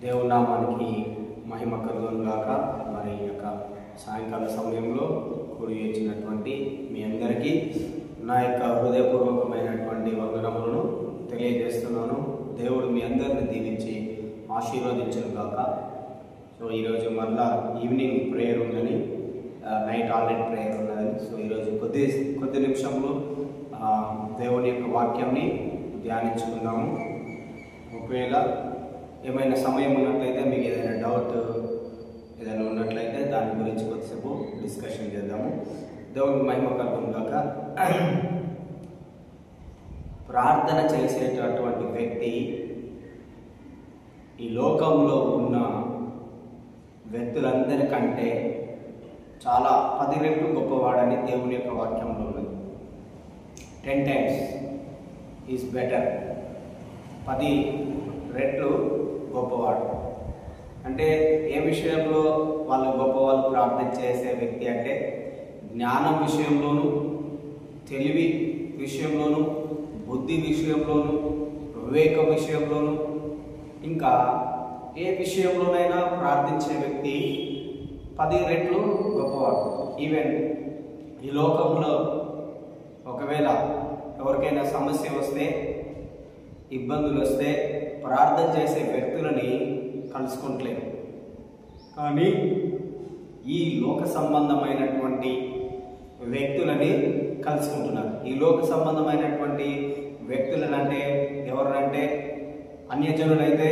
దేవుని నామానికి మహిమ కలుగును గాక. మరి ఈ యొక్క సాయంకాల సమయంలో కూడి వచ్చినటువంటి మీ అందరికీ నా యొక్క హృదయపూర్వకమైనటువంటి వందనములను తెలియజేస్తున్నాను. దేవుడు మీ అందరిని దీవించి ఆశీర్వదించును గాక. సో ఈరోజు మళ్ళా ఈవినింగ్ ప్రేయర్ ఉందని, నైట్ ఆల్రెడీ ప్రేయర్ ఉన్నదని, సో ఈరోజు కొద్ది నిమిషంలో దేవుని యొక్క వాక్యాన్ని ధ్యానించుకుందాము. ఒకవేళ ఏమైనా సమయం ఉన్నట్లయితే, మీకు ఏదైనా డౌట్ ఏదైనా ఉన్నట్లయితే దాని గురించి కొద్దిసేపు డిస్కషన్ చేద్దాము. దేవుని మహిమ కలుగును గాక. ప్రార్థన చేసేటటువంటి వ్యక్తి ఈ లోకంలో ఉన్న వ్యక్తులందరికంటే చాలా 10 రెట్లు గొప్పవాడని దేవుని యొక్క వాక్యంలో ఉన్నది. 10 times ఈజ్ బెటర్. 10 రెట్లు గొప్పవాడు అంటే ఏ విషయంలో వాళ్ళు గొప్పవాళ్ళు ప్రార్థన చేసే వ్యక్తి అంటే జ్ఞానం విషయంలోనూ, తెలివి విషయంలోనూ, బుద్ధి విషయంలోనూ, వివేక విషయంలోనూ, ఇంకా ఏ విషయంలోనైనా ప్రార్థించే వ్యక్తి 10 రెట్లు గొప్పవాడు. ఈవెన్ ఈ లోకంలో ఒకవేళ ఎవరికైనా సమస్య వస్తే, ఇబ్బందులు వస్తే ప్రార్థన చేసే వ్యక్తులని కలుసుకుంటలేదు. కానీ ఈ లోక సంబంధమైనటువంటి వ్యక్తులని కలుసుకుంటున్నారు. ఈ లోక సంబంధమైనటువంటి వ్యక్తులనంటే ఎవరంటే అన్యజనులైతే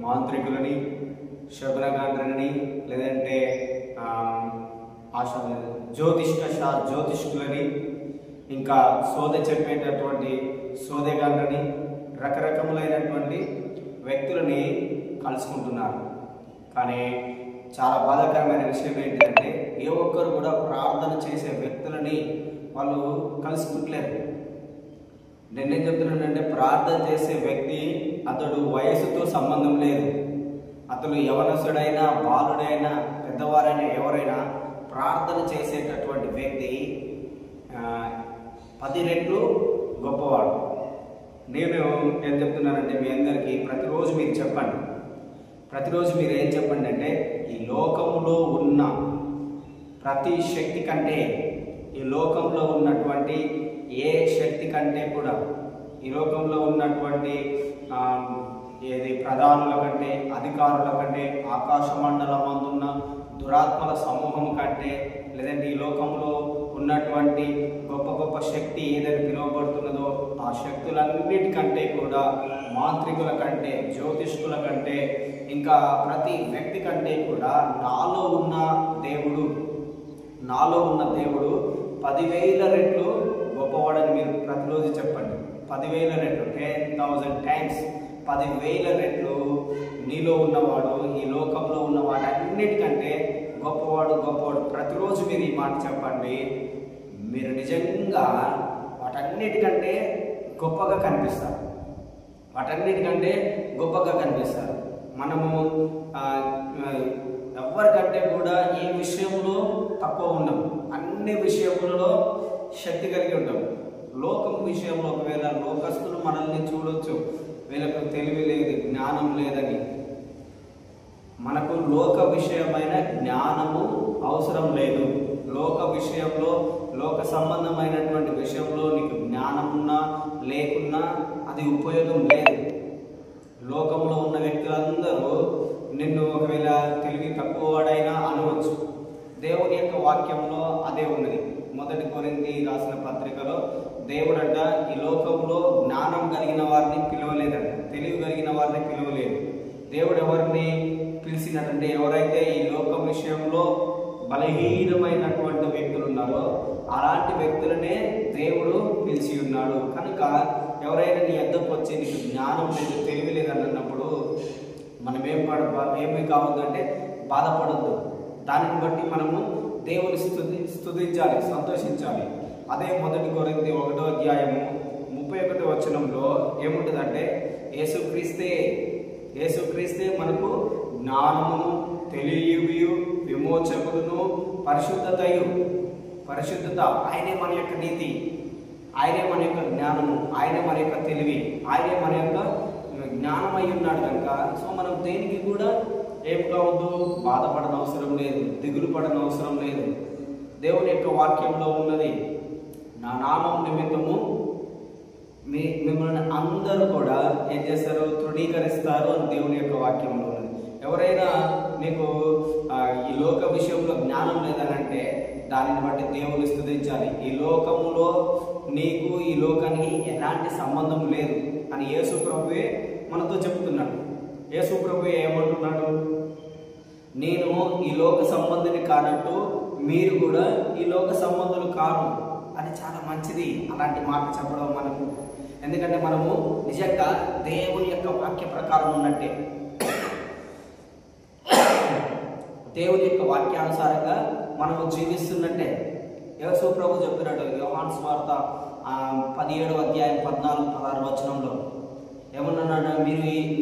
మాంత్రికులని, శకునగాండ్రని, లేదంటే జ్యోతిష్కులని, ఇంకా సోదె చెప్పేటటువంటి సోదెగాండ్రని, రకరకములైనటువంటి వ్యక్తులని కలుసుకుంటున్నారు. కానీ చాలా బాధాకరమైన విషయం ఏంటంటే ఏ ఒక్కరు కూడా ప్రార్థన చేసే వ్యక్తులని వాళ్ళు కలుసుకుంటలేరు. నేనేం చెప్తున్నానంటే ప్రార్థన చేసే వ్యక్తి అతడు వయసుతో సంబంధం లేదు. అతడు యవనస్తుడైనా, బాలుడైనా, పెద్దవారైనా, ఎవరైనా ప్రార్థన చేసేటటువంటి వ్యక్తి 10 రెట్లు గొప్పవాడు. నేను ఏం చెప్తున్నానంటే మీ అందరికీ ప్రతిరోజు మీరు చెప్పండి. ప్రతిరోజు మీరు ఏం చెప్పండి అంటే ఈ లోకంలో ఉన్న ప్రతి శక్తి కంటే, ఈ లోకంలో ఉన్నటువంటి ఏ శక్తి కంటే కూడా, ఈ లోకంలో ఉన్నటువంటి ప్రధానుల కంటే, అధికారుల కంటే, ఆకాశ మండలం అందున్న దురాత్మల సమూహం కంటే, లేదంటే ఈ లోకంలో ఉన్నటువంటి గొప్ప గొప్ప శక్తి ఏదైతే పిలువబడుతున్నదో ఆ శక్తులన్నిటికంటే కూడా, మాంత్రికుల కంటే, జ్యోతిష్కుల కంటే, ఇంకా ప్రతి వ్యక్తి కంటే కూడా నాలో ఉన్న దేవుడు 10,000 రెట్లు గొప్పవాడని మీరు ప్రతిరోజు చెప్పండి. 10,000 రెట్లు, 10,000 times, 10,000 రెట్లు నీలో ఉన్నవాడు ఈ లోకంలో ఉన్న వాటన్నిటికంటే గొప్పవాడు. ప్రతిరోజు మీరు ఈ మాట చెప్పండి. మీరు నిజంగా వాటన్నిటికంటే గొప్పగా కనిపిస్తారు. మనము ఎవరికంటే కూడా ఏ విషయంలో తక్కువ ఉండము. అన్ని విషయములలో శక్తి కలిగి ఉంటాము. లోకం విషయంలో ఒకవేళ లోకస్తులు మనల్ని చూడొచ్చు, వీళ్ళకు తెలివి లేదు, జ్ఞానం లేదని. మనకు లోక విషయమైన జ్ఞానము అవసరం లేదు. లోక విషయంలో, లోక సంబంధమైనటువంటి విషయంలో నీకు జ్ఞానం ఉన్నా లేకున్నా అది ఉపయోగం లేదు. లోకంలో ఉన్న వ్యక్తులందరూ నిన్ను ఒకవేళ తెలివి తక్కువ వాడైనా అనవచ్చు. దేవుని యొక్క వాక్యంలో అదే ఉన్నది. 1 కొరింథీ రాసిన పత్రికలో దేవుడంట ఈ లోకంలో జ్ఞానం కలిగిన వారిని పిలవలేదంట, తెలివి కలిగిన వారిని పిలవలేదు. దేవుడు ఎవరిని పిలిచినట్టంటే ఎవరైతే ఈ లోకం విషయంలో బలహీనమైనటువంటి వ్యక్తులు ఉన్నారో అలాంటి వ్యక్తులనే దేవుడు పిలిచి ఉన్నాడు. కనుక ఎవరైనా నీ యొద్దకు వచ్చి నీకు జ్ఞానం లేదు, తెలివి లేదని అన్నప్పుడు మనం ఏమి కావద్దంటే బాధపడద్దు. దానిని బట్టి మనము దేవుని స్తుతించాలి, సంతోషించాలి. అదే 1 కొరింథీ 1వ అధ్యాయము 31వ వచనంలో ఏముంటుందంటే యేసుక్రీస్తే మనకు జ్ఞానమును, తెలివియు, విమోచకులను, పరిశుద్ధత. ఆయనే మన యొక్క నీతి, ఆయనే మన యొక్క జ్ఞానము, ఆయనే మన యొక్క తెలివి, ఆయనే మన యొక్క జ్ఞానమై ఉన్నాడు కనుక సో మనం దేనికి కూడా ఏం కావద్దు, బాధపడన అవసరం లేదు, దిగులు పడన అవసరం లేదు. దేవుని యొక్క వాక్యంలో ఉన్నది, నా నామం నిమిత్తము మిమ్మల్ని అందరూ కూడా ఏం చేస్తారు, తృణీకరిస్తారు అని దేవుని యొక్క వాక్యంలో ఉన్నది. ఎవరైనా నీకు ఈ లోక విషయంలో జ్ఞానం లేదనంటే దానిని బట్టి దేవుని స్తుతించాలి. ఈ లోకములో నీకు ఈ లోకానికి ఎలాంటి సంబంధం లేదు అని యేసు ప్రభువే మనతో చెప్తున్నాడు. యేసు ప్రభువే ఏమంటున్నాడు, నేను ఈ లోక సంబంధిని కానట్టు మీరు కూడా ఈ లోక సంబంధులు కారు. అది చాలా మంచిది అలాంటి మాట చెప్పడం మనకు. ఎందుకంటే మనము నిజంగా దేవుని యొక్క వాక్య ప్రకారం ఉన్నట్టే, దేవుని యొక్క వాక్యానుసారంగా మనము జీవిస్తున్నట్టే. యేసు ప్రభు చెప్పినట్టు యోహాను సువార్త 17వ అధ్యాయం 14-16 వచనంలో ఏమన్నాడు,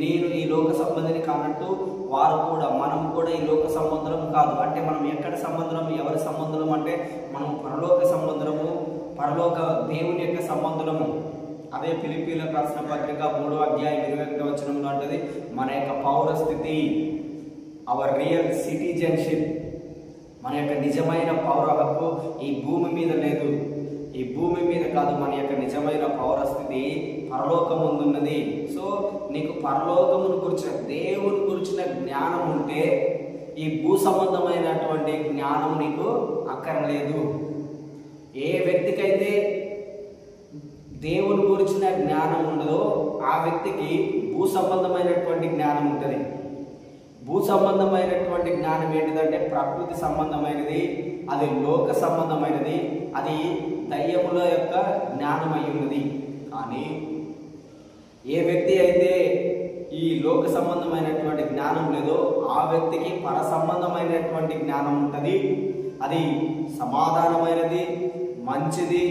నేను ఈ లోక సంబంధిని కానట్టు వారు కూడా, మనం కూడా ఈ లోక సంబంధం కాదు. అంటే మనం ఎక్కడ సంబంధం, ఎవరి సంబంధం అంటే మనం పరలోక సంబంధము, పరలోక దేవుని యొక్క సంబంధము. అదే ఫిలిప్పీలకు రాసిన పత్రిక 3వ అధ్యాయం 21వ వచనంలో అంటది, మన యొక్క పౌరస్థితి, అవర్ రియల్ సిటిజన్షిప్, మన యొక్క నిజమైన పౌర హక్కు ఈ భూమి మీద లేదు, ఈ భూమి మీద కాదు. మన యొక్క నిజమైన పౌరస్థితి పరలోకముందున్నది. సో నీకు పరలోకమును గురించిన, దేవుని గురించిన జ్ఞానం ఉంటే ఈ భూ సంబంధమైనటువంటి జ్ఞానం నీకు అక్కర్లేదు. ఏ వ్యక్తికైతే దేవుని గురించిన జ్ఞానం ఉండదో ఆ వ్యక్తికి భూ సంబంధమైనటువంటి జ్ఞానం ఉంటుంది. భూ సంబంధమైనటువంటి జ్ఞానం ఏంటిదంటే ప్రకృతి సంబంధమైనది, అది లోక సంబంధమైనది, అది దయ్యముల యొక్క జ్ఞానం అయి ఉన్నది. కానీ ఏ వ్యక్తి అయితే ఈ లోక సంబంధమైనటువంటి జ్ఞానం లేదో ఆ వ్యక్తికి పర సంబంధమైనటువంటి జ్ఞానం ఉంటుంది. అది సమాధానమైనది, మంచిది,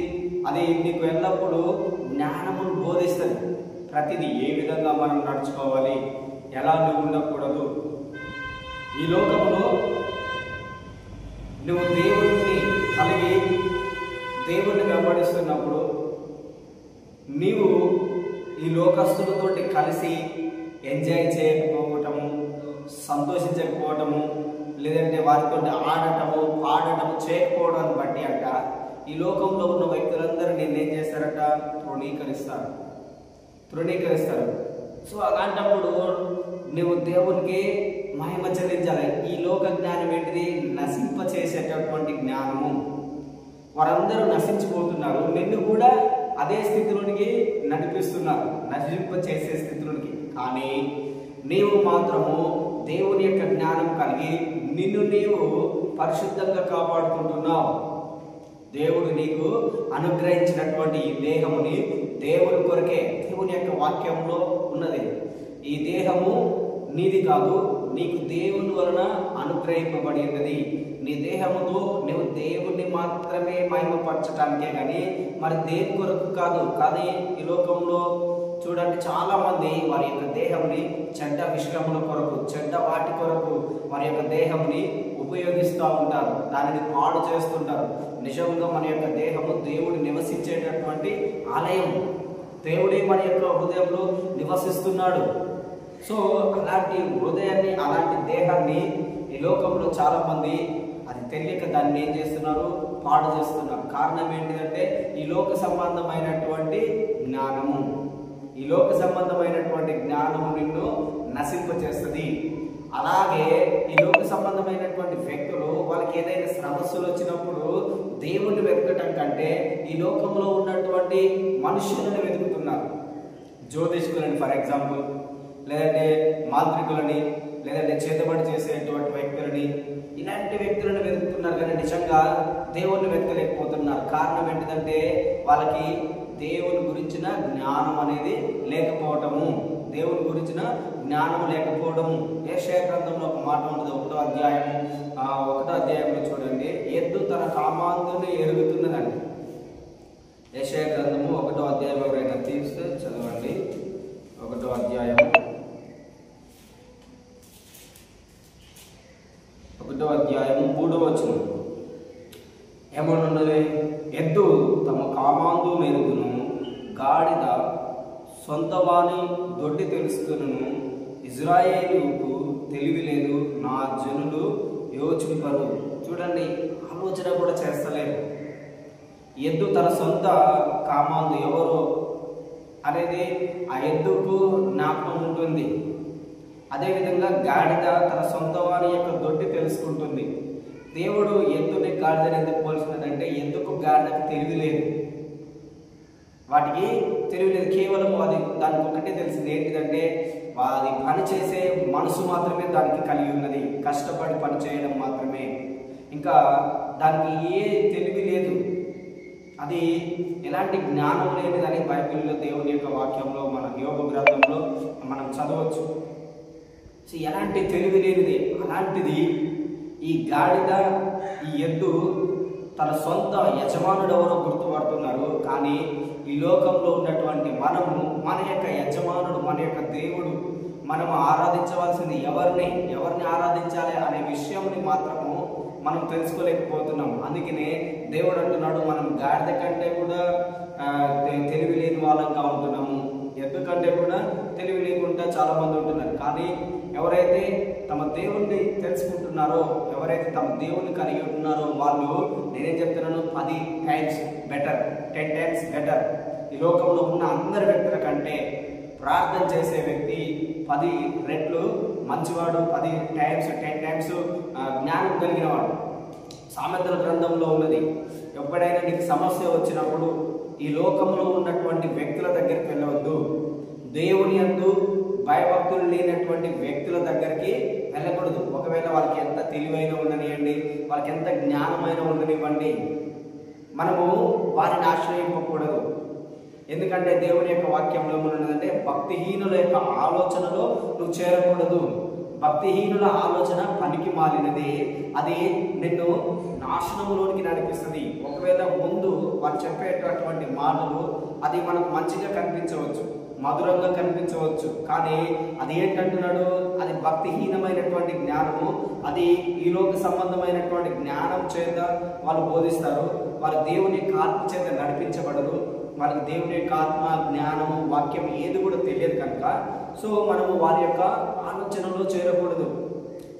అది నీకు ఎల్లప్పుడూ జ్ఞానమును బోధిస్తుంది. ప్రతిదీ ఏ విధంగా మనం నడుచుకోవాలి, ఎలా నువ్వు ఉండకూడదు. ఈ లోకంలో నువ్వు దేవుడిని కలిగి దేవుడిని వెంబడిస్తున్నప్పుడు నీవు ఈ లోకస్తులతోటి కలిసి ఎంజాయ్ చేయకపోవటము, సంతోషించకపోవటము, లేదంటే వారితో ఆడటము పాడటము చేయకపోవడాన్ని బట్టి అంట ఈ లోకంలో ఉన్న వ్యక్తులందరూ నేనేం చేస్తారట, తృణీకరిస్తారు. సో అలాంటప్పుడు నువ్వు దేవునికి మహిమ చెల్లించాలి. ఈ లోక జ్ఞానం ఏంటిది, నశింపచేసేటటువంటి జ్ఞానము. వారందరూ నశించిపోతున్నారు, నిన్ను కూడా అదే స్థితిలోనికి నడిపిస్తున్నారు, నశింపచేసే స్థితిలోనికి. కానీ నీవు మాత్రము దేవుని యొక్క జ్ఞానం కలిగి నిన్ను నీవు పరిశుద్ధంగా కాపాడుకుంటున్నావు. దేవుడు నీకు అనుగ్రహించినటువంటి ఈ దేహముని దేవుని కొరకే, దేవుని యొక్క వాక్యంలో ఉన్నది. ఈ దేహము నీది కాదు, నీకు దేవుని వలన అనుగ్రహింపబడి ఉన్నది. నీ దేహముతో నువ్వు దేవుణ్ణి మాత్రమే మహిమపరచటానికే కానీ మరి దేని కొరకు కాదు. కానీ ఈ లోకంలో చూడండి, చాలా మంది వారి యొక్క దేహంని చెడ్డ విషయముల కొరకు, చెడ్డ వాటి కొరకు వారి యొక్క దేహంని ఉపయోగిస్తూ ఉంటారు, దానిని పాడు చేస్తుంటారు. నిజంగా మన యొక్క దేహము దేవుడు నివసించేటటువంటి ఆలయం. దేవుడే మన యొక్క హృదయంలో నివసిస్తున్నాడు. సో అలాంటి హృదయాన్ని, అలాంటి దేహాన్ని ఈ లోకంలో చాలా మంది అది తెలియక దాన్ని ఏం చేస్తున్నారు, పాడు చేస్తున్నారు. కారణం ఏంటిదంటే ఈ లోక సంబంధమైనటువంటి జ్ఞానము. ఈ లోక సంబంధమైనటువంటి జ్ఞానము నిన్ను నశింపచేస్తుంది. అలాగే ఈ లోక సంబంధమైనటువంటి వ్యక్తులు వాళ్ళకి ఏదైనా సమస్యలు వచ్చినప్పుడు దేవుణ్ణి వెతకటం కంటే ఈ లోకంలో ఉన్నటువంటి మనుషులను వెతుకుతున్నారు. జ్యోతిష్కులని ఫర్ ఎగ్జాంపుల్, లేదంటే మాంత్రికులని, లేదంటే చేతబడి చేసేటువంటి వ్యక్తులని, ఇలాంటి వ్యక్తులను వెతుకుతున్నారు. కానీ నిజంగా దేవుణ్ణి వెతకలేకపోతున్నారు. కారణం ఏంటిదంటే వాళ్ళకి దేవుని గురించిన జ్ఞానం అనేది లేకపోవటము, దేవుని గురించిన జ్ఞానం లేకపోవడము. యెషయా గ్రంథంలో ఒక మాట ఉంటుంది, 1వ అధ్యాయంలో చూడండి, ఎద్దు తన కామాంధుని ఎరుగుతున్నదండి. యెషయా గ్రంథము 1వ అధ్యాయం ఎవరైనా తీస్తే చదవండి. 1వ అధ్యాయం 3వ వచనం ఏమనున్నది, ఎద్దు తమ కామాంధు మెరుగును, గాడిద సొంత వాని దొడ్డి తెలుసుకును, ఇజ్రాయేలుకు తెలివి లేదు, నా జనులు యోచింపరు. చూడండి, ఆలోచన కూడా చేస్తలేరు. ఎద్దు తన సొంత కామాందు ఎవరు అనేది ఆ ఎద్దుకు జ్ఞాపకం ఉంటుంది. అదేవిధంగా గాడిద తన సొంత వారి యొక్క దొడ్డి తెలుసుకుంటుంది. దేవుడు ఎద్దుని గాడిదని ఎందుకు పోల్చినదంటే ఎద్దుకు గాడిదకు తెలివి లేదు, వాటికి తెలివి లేదు. కేవలం అది దానికి ఒకటే తెలిసింది ఏంటిదంటే అది పని చేసే మనసు మాత్రమే దానికి కలిగి ఉన్నది, కష్టపడి పని చేయడం మాత్రమే. ఇంకా దానికి ఏ తెలివి లేదు, అది ఎలాంటి జ్ఞానం లేనిదని బైబిల్లో దేవుని యొక్క వాక్యంలో మన యోగ గ్రంథంలో మనం చదవచ్చు. సో ఎలాంటి తెలివి లేనిది. అలాంటిది ఈ గాడిద, ఈ ఎద్దు తన సొంత యజమానుడు ఎవరో గుర్తుపడుతున్నారు. కానీ ఈ లోకంలో ఉన్నటువంటి మనము, మన యొక్క యజమానుడు, మన యొక్క దేవుడు, మనము ఆరాధించవలసింది ఎవరిని ఆరాధించాలి అనే విషయంని మాత్రము మనం తెలుసుకోలేకపోతున్నాం. అందుకనే దేవుడు అంటున్నాడు, మనం గాడిద కంటే కూడా తెలివి లేని వాళ్ళంగా ఉంటున్నాము, ఎద్దు కంటే కూడా తెలివి లేకుండా చాలా మంది ఉంటున్నారు. కానీ ఎవరైతే తమ దేవుణ్ణి తెలుసుకుంటున్నారో, ఎవరైతే తమ దేవుణ్ణి కలిగి ఉంటున్నారో వాళ్ళు, నేనేం చెప్తున్నాను, 10 times బెటర్, 10 times బెటర్. ఈ లోకంలో ఉన్న అందరి వ్యక్తుల కంటే ప్రార్థన చేసే వ్యక్తి 10 రెట్లు మంచివాడు, 10 times జ్ఞానం కలిగిన వాడు. సామెతల గ్రంథంలో ఉన్నది, ఎప్పుడైనా నీకు సమస్య వచ్చినప్పుడు ఈ లోకంలో ఉన్నటువంటి వ్యక్తుల దగ్గరికి వెళ్ళవద్దు, దేవుని యందు భయభక్తులు లేనటువంటి వ్యక్తుల దగ్గరికి వెళ్ళకూడదు. ఒకవేళ వాళ్ళకి ఎంత తెలివైన ఉండనివ్వండి, వాళ్ళకి ఎంత జ్ఞానమైన ఉండనివ్వండి, మనము వారిని ఆశ్రయింపకూడదు. ఎందుకంటే దేవుని యొక్క వాక్యంలో ఏమన్నదంటే భక్తిహీనుల యొక్క ఆలోచనలో నువ్వు చేరకూడదు. భక్తిహీనుల ఆలోచన పనికి మాలినది, అది నిన్ను నాశనములోనికి నడిపిస్తుంది. ఒకవేళ ముందు వాళ్ళు చెప్పేటటువంటి మాటలు అది మనకు మంచిగా కనిపించవచ్చు, మధురంగా కనిపించవచ్చు, కానీ అది ఏంటంటున్నాడు, అది భక్తిహీనమైనటువంటి జ్ఞానము, అది ఈలోక సంబంధమైనటువంటి జ్ఞానం చేత వాళ్ళు బోధిస్తారు. వాళ్ళు దేవుని ఆత్మ చేత నడిపించబడరు, వాళ్ళకి దేవుని యొక్క ఆత్మ, జ్ఞానము, వాక్యం ఏది కూడా తెలియదు కనుక సో మనము వారి యొక్క ఆలోచనలో చేరకూడదు.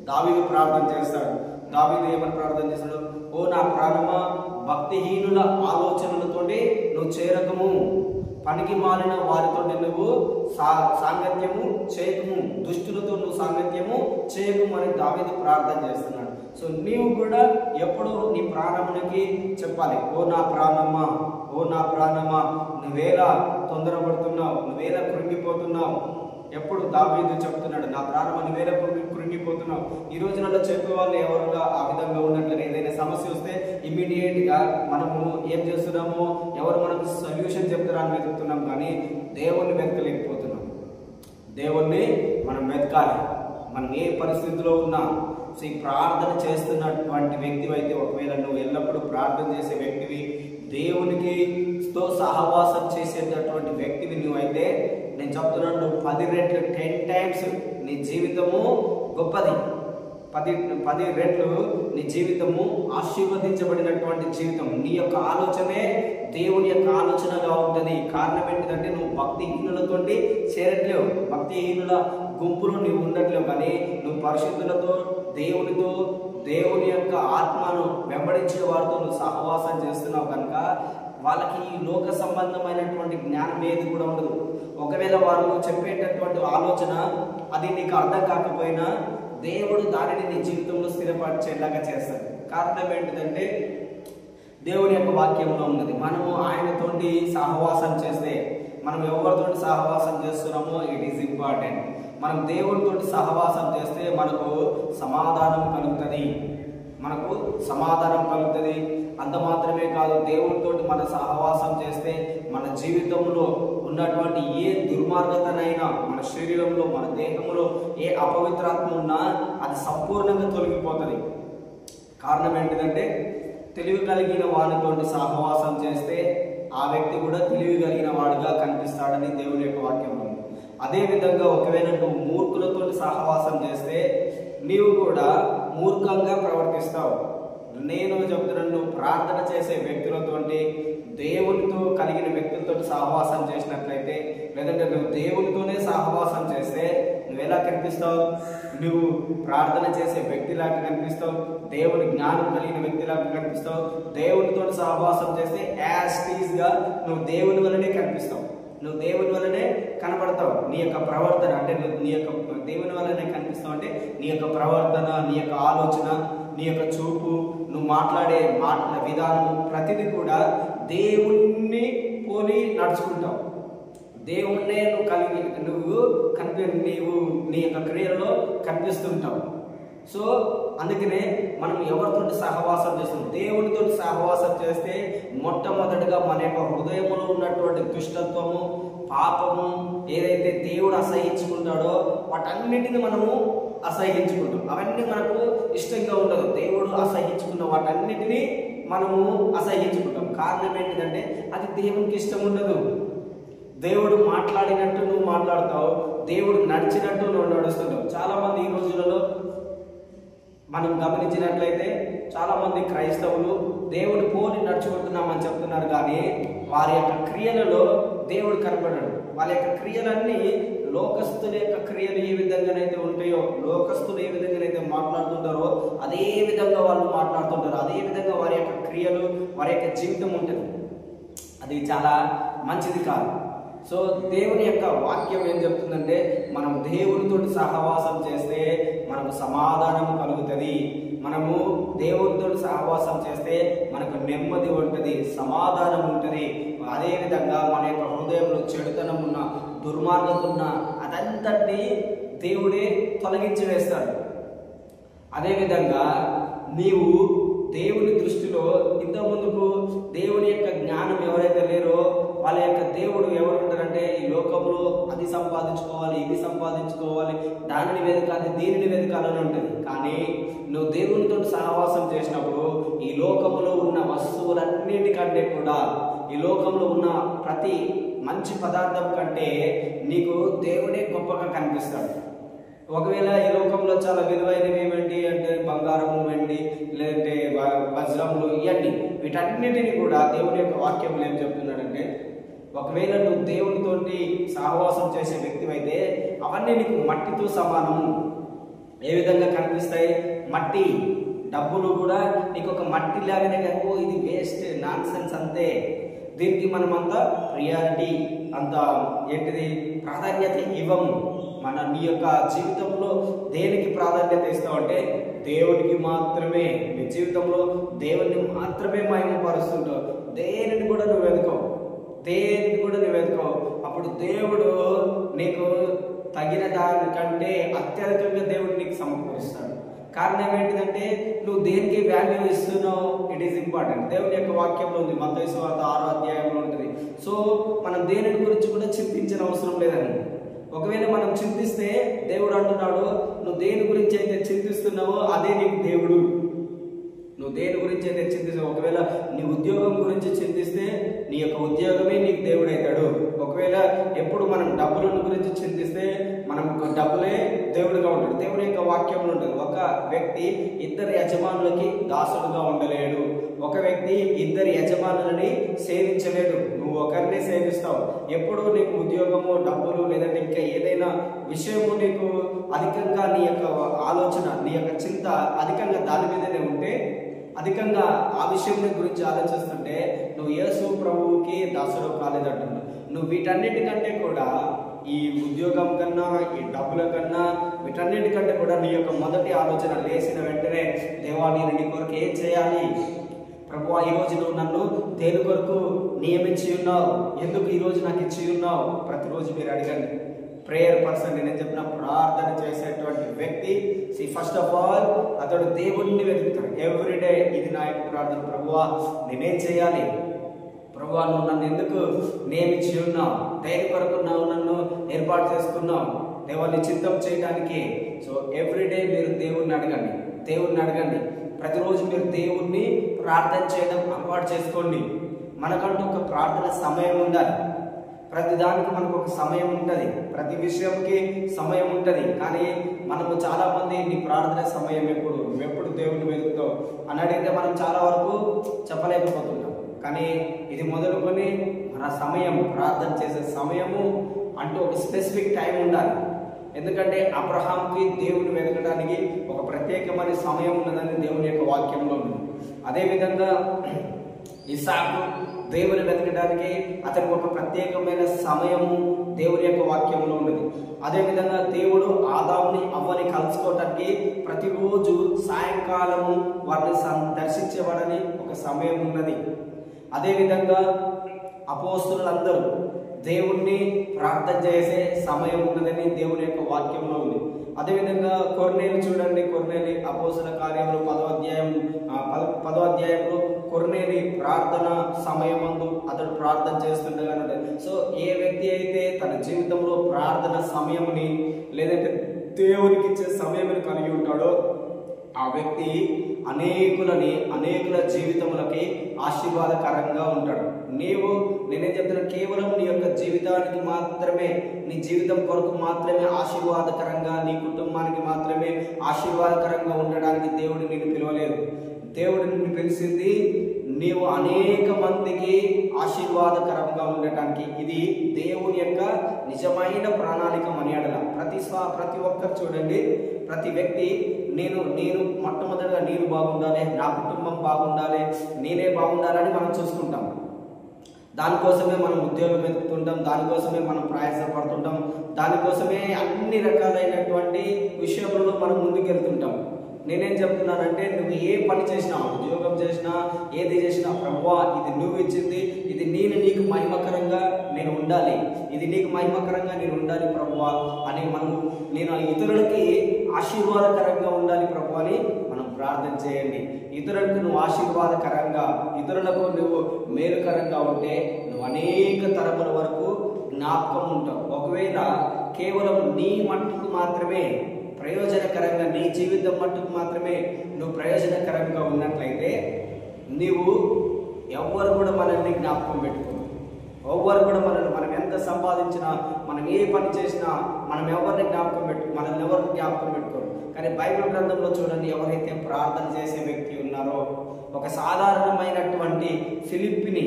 దావీదు ప్రార్థన చేస్తాడు. దావీదు ఏమని ప్రార్థన చేస్తాడు, ఓ నా ప్రాణమా, భక్తిహీనుల ఆలోచనలతోటి నువ్వు చేరకము, పనికి మాలిన వారితో నువ్వు సాంగత్యము చేయకము, దుష్టులతో నువ్వు సాంగత్యము చేయకము అని దావీదు ప్రార్థన చేస్తున్నాడు. సో నీవు కూడా ఎప్పుడు నీ ప్రాణమునికి చెప్పాలి, ఓ నా ప్రాణమా, ఓ నా ప్రాణమా, నువ్వేలా తొందరపడుతున్నావు, నువ్వేలా కృంగిపోతున్నావు. ఎప్పుడు దావీదు చెప్తున్నాడు, నా ప్రాణమా నువ్వేలా కృంగిపోతున్నావు. ఈ రోజులలో చెప్పే వాళ్ళు ఎవరుగా ఆ విధంగా ఉన్నట్లయితే ఏదైనా సమస్య వస్తే ఇమీడియట్ గా మనము ఏం చేస్తున్నాము, ఎవరు మనకు సొల్యూషన్ చెప్తారని వెతుకుతున్నాం, కానీ దేవుణ్ణి వెతకలేకపోతున్నాం. దేవుణ్ణి మనం వెతకాలి, మనం ఏ పరిస్థితిలో ఉన్నా. సో ఈ ప్రార్థన చేస్తున్నటువంటి వ్యక్తివి అయితే, ఒకవేళ నువ్వు ఎల్లప్పుడూ ప్రార్థన చేసే వ్యక్తివి, దేవునికి తో సహవాసం చేసేటటువంటి వ్యక్తివి నువ్వైతే, నేను చెప్తున్నాను, నువ్వు 10 రెట్లు 10 times నీ జీవితము గొప్పది. 10 రెట్లు నీ జీవితము ఆశీర్వదించబడినటువంటి జీవితం. నీ యొక్క ఆలోచనే దేవుని యొక్క ఆలోచనగా ఉంటుంది. కారణం ఏంటిదంటే నువ్వు భక్తిహీనులతో చేరట్లేవు, భక్తిహీనుల గుంపులో నువ్వు ఉండట్లేవు, కానీ నువ్వు పరిశుద్ధులతో, దేవునితో, దేవుని యొక్క ఆత్మను వెంబడించే వారితో నువ్వు సహవాసం చేస్తున్నావు కనుక వాళ్ళకి ఈ లోక సంబంధమైనటువంటి జ్ఞానం ఏది కూడా ఉండదు. ఒకవేళ వారు చెప్పేటటువంటి ఆలోచన అది నీకు అర్థం కాకపోయినా దేవుడు దానిని నీ జీవితంలో స్థిరపరిచేలాగా చేస్తాడు. కారణం ఏంటిదంటే దేవుని యొక్క వాక్యంలో ఉన్నది. మనము ఆయనతోటి సహవాసం చేస్తే, మనం ఎవరితో సహవాసం చేస్తున్నామో ఇట్ ఈస్ ఇంపార్టెంట్. మనం దేవునితో సహవాసం చేస్తే మనకు సమాధానం కలుగుతుంది, మనకు సమాధానం కలుగుతుంది. అంత మాత్రమే కాదు, దేవునితో మన సహవాసం చేస్తే మన జీవితంలో ఉన్నటువంటి ఏ దుర్మార్గతనైనా, మన శరీరంలో, మన దేహంలో ఏ అపవిత్రాత్మ ఉన్నా అది సంపూర్ణంగా తొలగిపోతుంది. కారణం ఏంటిదంటే తెలివి కలిగిన వాడితో సహవాసం చేస్తే ఆ వ్యక్తి కూడా తెలివి కలిగిన వాడుగా కనిపిస్తాడని దేవుని యొక్క వాక్యంలో. అదేవిధంగా ఒకవేళ నువ్వు మూర్ఖులతో సహవాసం చేస్తే నీవు కూడా మూర్ఖంగా ప్రవర్తిస్తావు. నేను చెప్తున్నాను, నువ్వు ప్రార్థన చేసే వ్యక్తులతో, దేవునితో కలిగిన వ్యక్తులతో సహవాసం చేసినట్లయితే, లేదంటే నువ్వు దేవునితోనే సహవాసం చేస్తే నువ్వు ఎలా కనిపిస్తావు? నువ్వు ప్రార్థన చేసే వ్యక్తిలాగా కనిపిస్తావు, దేవుని జ్ఞానం కలిగిన వ్యక్తిలాగా కనిపిస్తావు. దేవునితో సహవాసం చేస్తే యాజ్ టీజ్ గా నువ్వు దేవుని వల్లనే కనిపిస్తావు, నువ్వు దేవుని వల్లనే కనబడతావు. నీ యొక్క ప్రవర్తన అంటే నీ యొక్క దేవుని వల్లనే కనిపిస్తావు అంటే నీ యొక్క ప్రవర్తన, నీ యొక్క ఆలోచన, నీ యొక్క చూపు, నువ్వు మాట్లాడే మాటల విధానము ప్రతిదీ కూడా దేవుణ్ణి పోలి నడుచుకుంటావు. దేవుణ్ణే నీవు నీ యొక్క క్రియలలో కనిపిస్తుంటావు. సో అందుకనే మనం ఎవరితో సహవాసం చేస్తాం? దేవునితో సహవాసం చేస్తే మొట్టమొదటిగా మన యొక్క హృదయంలో ఉన్నటువంటి దుష్టత్వము, పాపము ఏదైతే దేవుడు అసహించుకుంటాడో వాటన్నిటిని మనము అసహించుకుంటాం. అవన్నీ మనకు ఇష్టంగా ఉండదు. దేవుడు అసహించుకున్న వాటన్నిటినీ మనము అసహించుకుంటాం. కారణం ఏంటిదంటే అది దేవునికి ఇష్టం ఉండదు. దేవుడు మాట్లాడినట్టు నువ్వు మాట్లాడతావు, దేవుడు నడిచినట్టు నువ్వు నడుస్తుంటావు. చాలా మంది ఈ రోజులలో మనం గమనించినట్లయితే చాలా మంది క్రైస్తవులు దేవుని పోలి నడుచుకుంటున్నామని చెప్తున్నారు, కానీ వారి యొక్క క్రియలలో దేవుడు కనపడడు. వాళ్ళ యొక్క క్రియలన్నీ లోకస్తుల యొక్క క్రియలు ఏ విధంగానైతే ఉంటాయో, లోకస్తులు ఏ విధంగానైతే మాట్లాడుతుంటారో అదే విధంగా వాళ్ళు మాట్లాడుతుంటారు. అదే విధంగా వారి యొక్క క్రియలు, వారి యొక్క జీవితం ఉంటుంది. అది చాలా మంచిది కాదు. సో దేవుని యొక్క వాక్యం ఏం చెప్తుందంటే మనం దేవునితో సహవాసం చేస్తే మనకు సమాధానం కలుగుతుంది. మనము దేవునితో సహవాసం చేస్తే మనకు నెమ్మది ఉంటుంది, సమాధానం ఉంటుంది. అదేవిధంగా మన యొక్క హృదయంలో చెడుతనం ఉన్న, దుర్మార్గత ఉన్న అదంతటినీ దేవుడే తొలగించి వేస్తాడు. అదేవిధంగా నీవు దేవుని దృష్టిలో ఇంతకుముందుకు దేవుని యొక్క జ్ఞానం ఎవరైతే లేరో వాళ్ళ యొక్క దేవుడు ఎవరు ఉంటారంటే ఈ లోకంలో అది సంపాదించుకోవాలి, ఇది సంపాదించుకోవాలి, దానిని వెతకాలి, దీనిని వెతకాలని ఉంటుంది. కానీ నువ్వు దేవునితో సహవాసం చేసినప్పుడు ఈ లోకంలో ఉన్న వస్తువులన్నిటికంటే కూడా, ఈ లోకంలో ఉన్న ప్రతి మంచి పదార్థం కంటే నీకు దేవుడే గొప్పగా కనిపిస్తాడు. ఒకవేళ ఈ లోకంలో చాలా విలువైనవి ఏమిటి అంటే బంగారము, వెండి, లేదంటే వజ్రములు, ఇవన్నీ వీటన్నిటిని కూడా దేవుని యొక్క వాక్యంలో ఏం చెప్తున్నాడంటే ఒకవేళ నువ్వు దేవునితోటి సహవాసం చేసే వ్యక్తివైతే అవన్నీ నీకు మట్టితో సమానము. ఏ విధంగా కనిపిస్తాయి? మట్టి. డబ్బులు కూడా నీకు ఒక మట్టి లాగానే కాదు, ఇది వేస్ట్, నాన్ సెన్స్ అంతే. దీనికి మనం అంతా ప్రియారిటీ, అంత ఏంటిది ప్రాధాన్యత ఇవ్వము. నీ యొక్క జీవితంలో దేనికి ప్రాధాన్యత ఇస్తావంటే దేవునికి మాత్రమే. నీ జీవితంలో దేవుని మాత్రమే మహిమపరుస్తుంటావు. దేనిని కూడా నువ్వు వెతుకోవు, దేనిని కూడా నువ్వు వెతుకోవు. అప్పుడు దేవుడు నీకు తగిన దానికంటే అత్యధికంగా దేవుడు నీకు సమకూరుస్తాడు. కారణం ఏంటిదంటే నువ్వు దేనికి వాల్యూ ఇస్తున్నావు, ఇట్ ఈస్ ఇంపార్టెంట్. దేవుని యొక్క వాక్యంలో ఉంది, మత్తయి సువార్త 6వ అధ్యాయంలో ఉంటుంది. సో మనం దేని గురించి కూడా చింతించిన అవసరం లేదని. ఒకవేళ మనం చింతిస్తే దేవుడు అంటున్నాడు నువ్వు దేని గురించి అయితే చింతిస్తున్నావో అదే నీకు దేవుడు. నువ్వు దేని గురించి అయితే చింతిస్తావు, ఒకవేళ నీ ఉద్యోగం గురించి చింతిస్తే నీ యొక్క ఉద్యోగమే నీకు దేవుడు అవుతాడు. ఒకవేళ ఎప్పుడు మనం డబ్బుల గురించి చింతిస్తే మనం డబ్బులే దేవుడిగా ఉంటాడు. దేవుని యొక్క వాక్యంలో ఉంటుంది, ఒక వ్యక్తి ఇద్దరు యజమానులకి దాసుడుగా ఉండలేడు, ఒక వ్యక్తి ఇద్దరు యజమానులని సేవించలేడు. నువ్వు ఒకరినే సేవిస్తావు. ఎప్పుడు నీకు ఉద్యోగము, డబ్బులు, లేదంటే ఇంకా ఏదైనా విషయము నీకు అధికంగా నీ యొక్క ఆలోచన, నీ యొక్క చింత అధికంగా దాని మీదనే ఉంటే, అధికంగా ఆ విషయం గురించి ఆలోచిస్తుంటే నువ్వు యేసు ప్రభువుకి దాసుడు కాలేదంటున్నావు. నువ్వు వీటన్నిటికంటే కూడా, ఈ ఉద్యోగం కన్నా, ఈ డబ్బుల కన్నా, వీటన్నిటికంటే కూడా నీ యొక్క మొదటి ఆలోచన లేచిన వెంటనే దేవా నేను నీ కొరకు ఏం చేయాలి ప్రభువా, ఈరోజు నువ్వు నన్ను దేని కొరకు నియమించి ఉన్నావు, ఎందుకు ఈరోజు నాకు ఇచ్చి ఉన్నావు. ప్రతిరోజు మీరు అడగండి. ప్రేయర్ పర్సన్, నేను చెప్పిన ప్రార్థన చేసేటువంటి వ్యక్తి ఫస్ట్ ఆఫ్ ఆల్ అతడు దేవుణ్ణి వెతుకుతాడు. ఎవ్రీడే ఇది నా యొక్క ప్రార్థన, ప్రభువా నేనేం చేయాలి, ప్రభువా నువ్వు నన్ను ఎందుకు నియమించి ఉన్నావు, దేని కొరకు నన్ను ఏర్పాటు చేసుకున్నావు, దేవుని చిత్తం చేయడానికి. సో ఎవ్రీడే మీరు దేవుణ్ణి అడగండి, దేవుణ్ణి అడగండి. ప్రతిరోజు మీరు దేవుణ్ణి ప్రార్థన చేయడం అలవాటు చేసుకోండి. మనకంటూ ఒక ప్రార్థన సమయం ఉండాలి. ప్రతి దానికి మనకు ఒక సమయం ఉంటుంది, ప్రతి విషయంకి సమయం ఉంటుంది. కానీ మనము చాలా మంది నీ ప్రార్థన సమయం ఎప్పుడు, నువ్వెప్పుడు దేవుడిని వెతుకుతావు అని అడిగితే మనం చాలా వరకు చెప్పలేకపోతున్నాం. కానీ ఇది మొదలుకొని మన సమయం, ప్రార్థన చేసే సమయము అంటూ ఒక స్పెసిఫిక్ టైం ఉండాలి. ఎందుకంటే అబ్రహాంకి దేవుని వెతకడానికి ఒక ప్రత్యేకమైన సమయం ఉన్నదని దేవుని యొక్క వాక్యంలో ఉంది. అదేవిధంగా ఇస్సాకు దేవుని వెతకడానికి అతనికి ఒక ప్రత్యేకమైన సమయము దేవుని యొక్క వాక్యంలో ఉన్నది. అదేవిధంగా దేవుడు ఆదాముని అవ్వని కలుసుకోవటానికి ప్రతిరోజు సాయంకాలము వారిని దర్శించబడని ఒక సమయం ఉన్నది. అదేవిధంగా అపోస్తలులందరూ దేవుణ్ణి ప్రార్థన చేసే సమయం ఉన్నదని దేవుని యొక్క వాక్యంలో ఉంది. అదేవిధంగా కొర్నేలు చూడండి, కొర్నేలి అపోస్తల కార్యములు 10వ అధ్యాయంలో కొర్నేలి ప్రార్థన సమయమందు అతడు ప్రార్థన చేస్తుండగా ఉంటుంది. సో ఏ వ్యక్తి అయితే తన జీవితంలో ప్రార్థన సమయముని లేదంటే దేవునికి ఇచ్చే సమయముని కలిగి ఉంటాడో ఆ వ్యక్తి అనేకుల జీవితములకి ఆశీర్వాదకరంగా ఉంటాడు. నేనేం చెప్తున్నా, కేవలం నీ యొక్క జీవితానికి మాత్రమే, నీ జీవితం కొరకు మాత్రమే ఆశీర్వాదకరంగా, నీ కుటుంబానికి మాత్రమే ఆశీర్వాదకరంగా ఉండడానికి దేవుడు నిన్ను పిలవలేదు. దేవుడు నిన్ను పిలిచింది నీవు అనేక మందికి ఆశీర్వాదకరంగా ఉండటానికి. ఇది దేవుని యొక్క నిజమైన ప్రణాళిక మనియాడల. ప్రతి ఒక్కరు చూడండి, ప్రతి వ్యక్తి నేను మొట్టమొదటిగా నేను బాగుండాలి, నా కుటుంబం బాగుండాలి, నేనే బాగుండాలని మనం చూసుకుంటాం. దానికోసమే మనం ఉద్యోగం వెతుకుతుంటాం, దానికోసమే మనం ప్రయాసపడుతుంటాం, దానికోసమే అన్ని రకాలైనటువంటి విషయంలో మనం ముందుకెళ్తుంటాం. నేనేం చెప్తున్నానంటే, నువ్వు ఏ పని చేసినా, ఉద్యోగం చేసినా, ఏది చేసినా, ప్రభువా ఇది నువ్వు ఇచ్చింది, ఇది నీకు మహిమకరంగా నేను ఉండాలి, ఇది నీకు మహిమకరంగా నేను ఉండాలి ప్రభువా అని నేను ఇతరులకి ఆశీర్వాదకరంగా ఉండాలి ప్రభు అని మనం ప్రార్థన చేయండి. ఇతరులకు నువ్వు ఆశీర్వాదకరంగా, ఇతరులకు నువ్వు మేలుకరంగా ఉంటే నువ్వు అనేక తరముల వరకు జ్ఞాపకం ఉంటావు. ఒకవేళ కేవలం నీ మట్టుకు మాత్రమే ప్రయోజనకరంగా, నీ జీవితం మట్టుకు మాత్రమే నువ్వు ప్రయోజనకరంగా ఉన్నట్లయితే నీవు ఎవ్వరు కూడా మనల్ని జ్ఞాపకం పెట్టుకోరు. ఎవ్వరు కూడా మనం ఎంత సంపాదించినా, మనం ఏ పని చేసినా మనల్ని ఎవరిని జ్ఞాపకం పెట్టుకోరు. కానీ బైబిల్ గ్రంథంలో చూడండి, ఎవరైతే ప్రార్థన చేసే వ్యక్తి ఉన్నారో, ఒక సాధారణమైనటువంటి ఫిలిప్పిని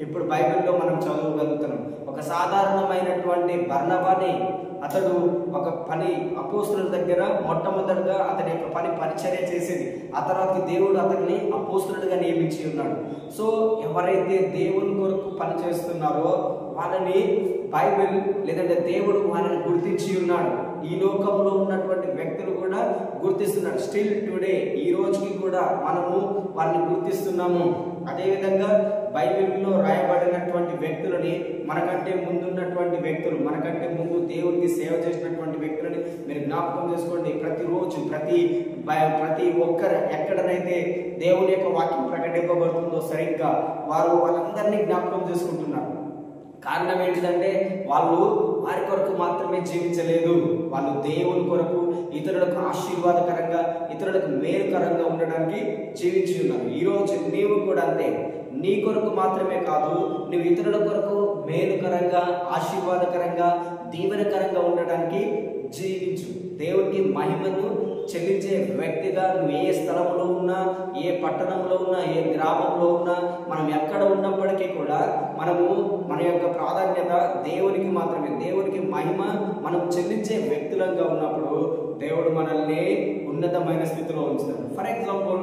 ఇప్పుడు బైబిల్లో మనం చదవగలుగుతున్నాం. ఒక సాధారణమైనటువంటి బర్నబాని అతడు ఒక పని అపోస్తుల దగ్గర మొట్టమొదటిగా అతని యొక్క పని పరిచర్య చేసేది. ఆ తర్వాత దేవుడు అతన్ని అపోస్తులుగా నియమించి ఉన్నాడు. సో ఎవరైతే దేవుని కొరకు పని చేస్తున్నారో వాళ్ళని బైబిల్ లేదంటే దేవుడు వాళ్ళని గుర్తించి ఉన్నాడు. ఈ లోకంలో ఉన్నటువంటి వ్యక్తులు కూడా గుర్తిస్తున్నాడు. స్టిల్ టుడే, ఈ రోజుకి కూడా మనము వాళ్ళని గుర్తిస్తున్నాము. అదేవిధంగా బైబిల్లో రాయబడినటువంటి వ్యక్తులని, మనకంటే ముందున్నటువంటి వ్యక్తులు, మనకంటే ముందు దేవునికి సేవ చేసినటువంటి వ్యక్తులని మీరు జ్ఞాపకం చేసుకోండి. ప్రతిరోజు ప్రతి ఒక్కరు ఎక్కడనైతే దేవుని యొక్క వాక్యం ప్రకటింపబడుతుందో సరిగ్గా వాళ్ళందరినీ జ్ఞాపకం చేసుకుంటున్నారు. కారణం ఏంటిదంటే వాళ్ళు వారి కొరకు మాత్రమే జీవించలేదు, వాళ్ళు దేవుని కొరకు, ఇతరులకు ఆశీర్వాదకరంగా, ఇతరులకు మేలుకరంగా ఉండడానికి జీవించి ఉన్నారు. ఈరోజు నీవు కూడా అంతే, నీ కొరకు మాత్రమే కాదు, నువ్వు ఇతరుల కొరకు మేలుకరంగా, ఆశీర్వాదకరంగా, దీవెనకరంగా ఉండడానికి జీవించు. దేవునికి మహిమను చెల్లించే వ్యక్తిగా నువ్వు ఏ స్థలంలో ఉన్నా, ఏ పట్టణంలో ఉన్నా, ఏ గ్రామంలో ఉన్నా, మనం ఎక్కడ ఉన్నప్పటికీ కూడా మనము మన యొక్క ప్రాధాన్యత దేవునికి మాత్రమే. దేవునికి మహిమ మనం చెల్లించే వ్యక్తులంగా ఉన్నప్పుడు దేవుడు మనల్ని ఉన్నతమైన స్థితిలో ఉంచుతాడు. ఫర్ ఎగ్జాంపుల్,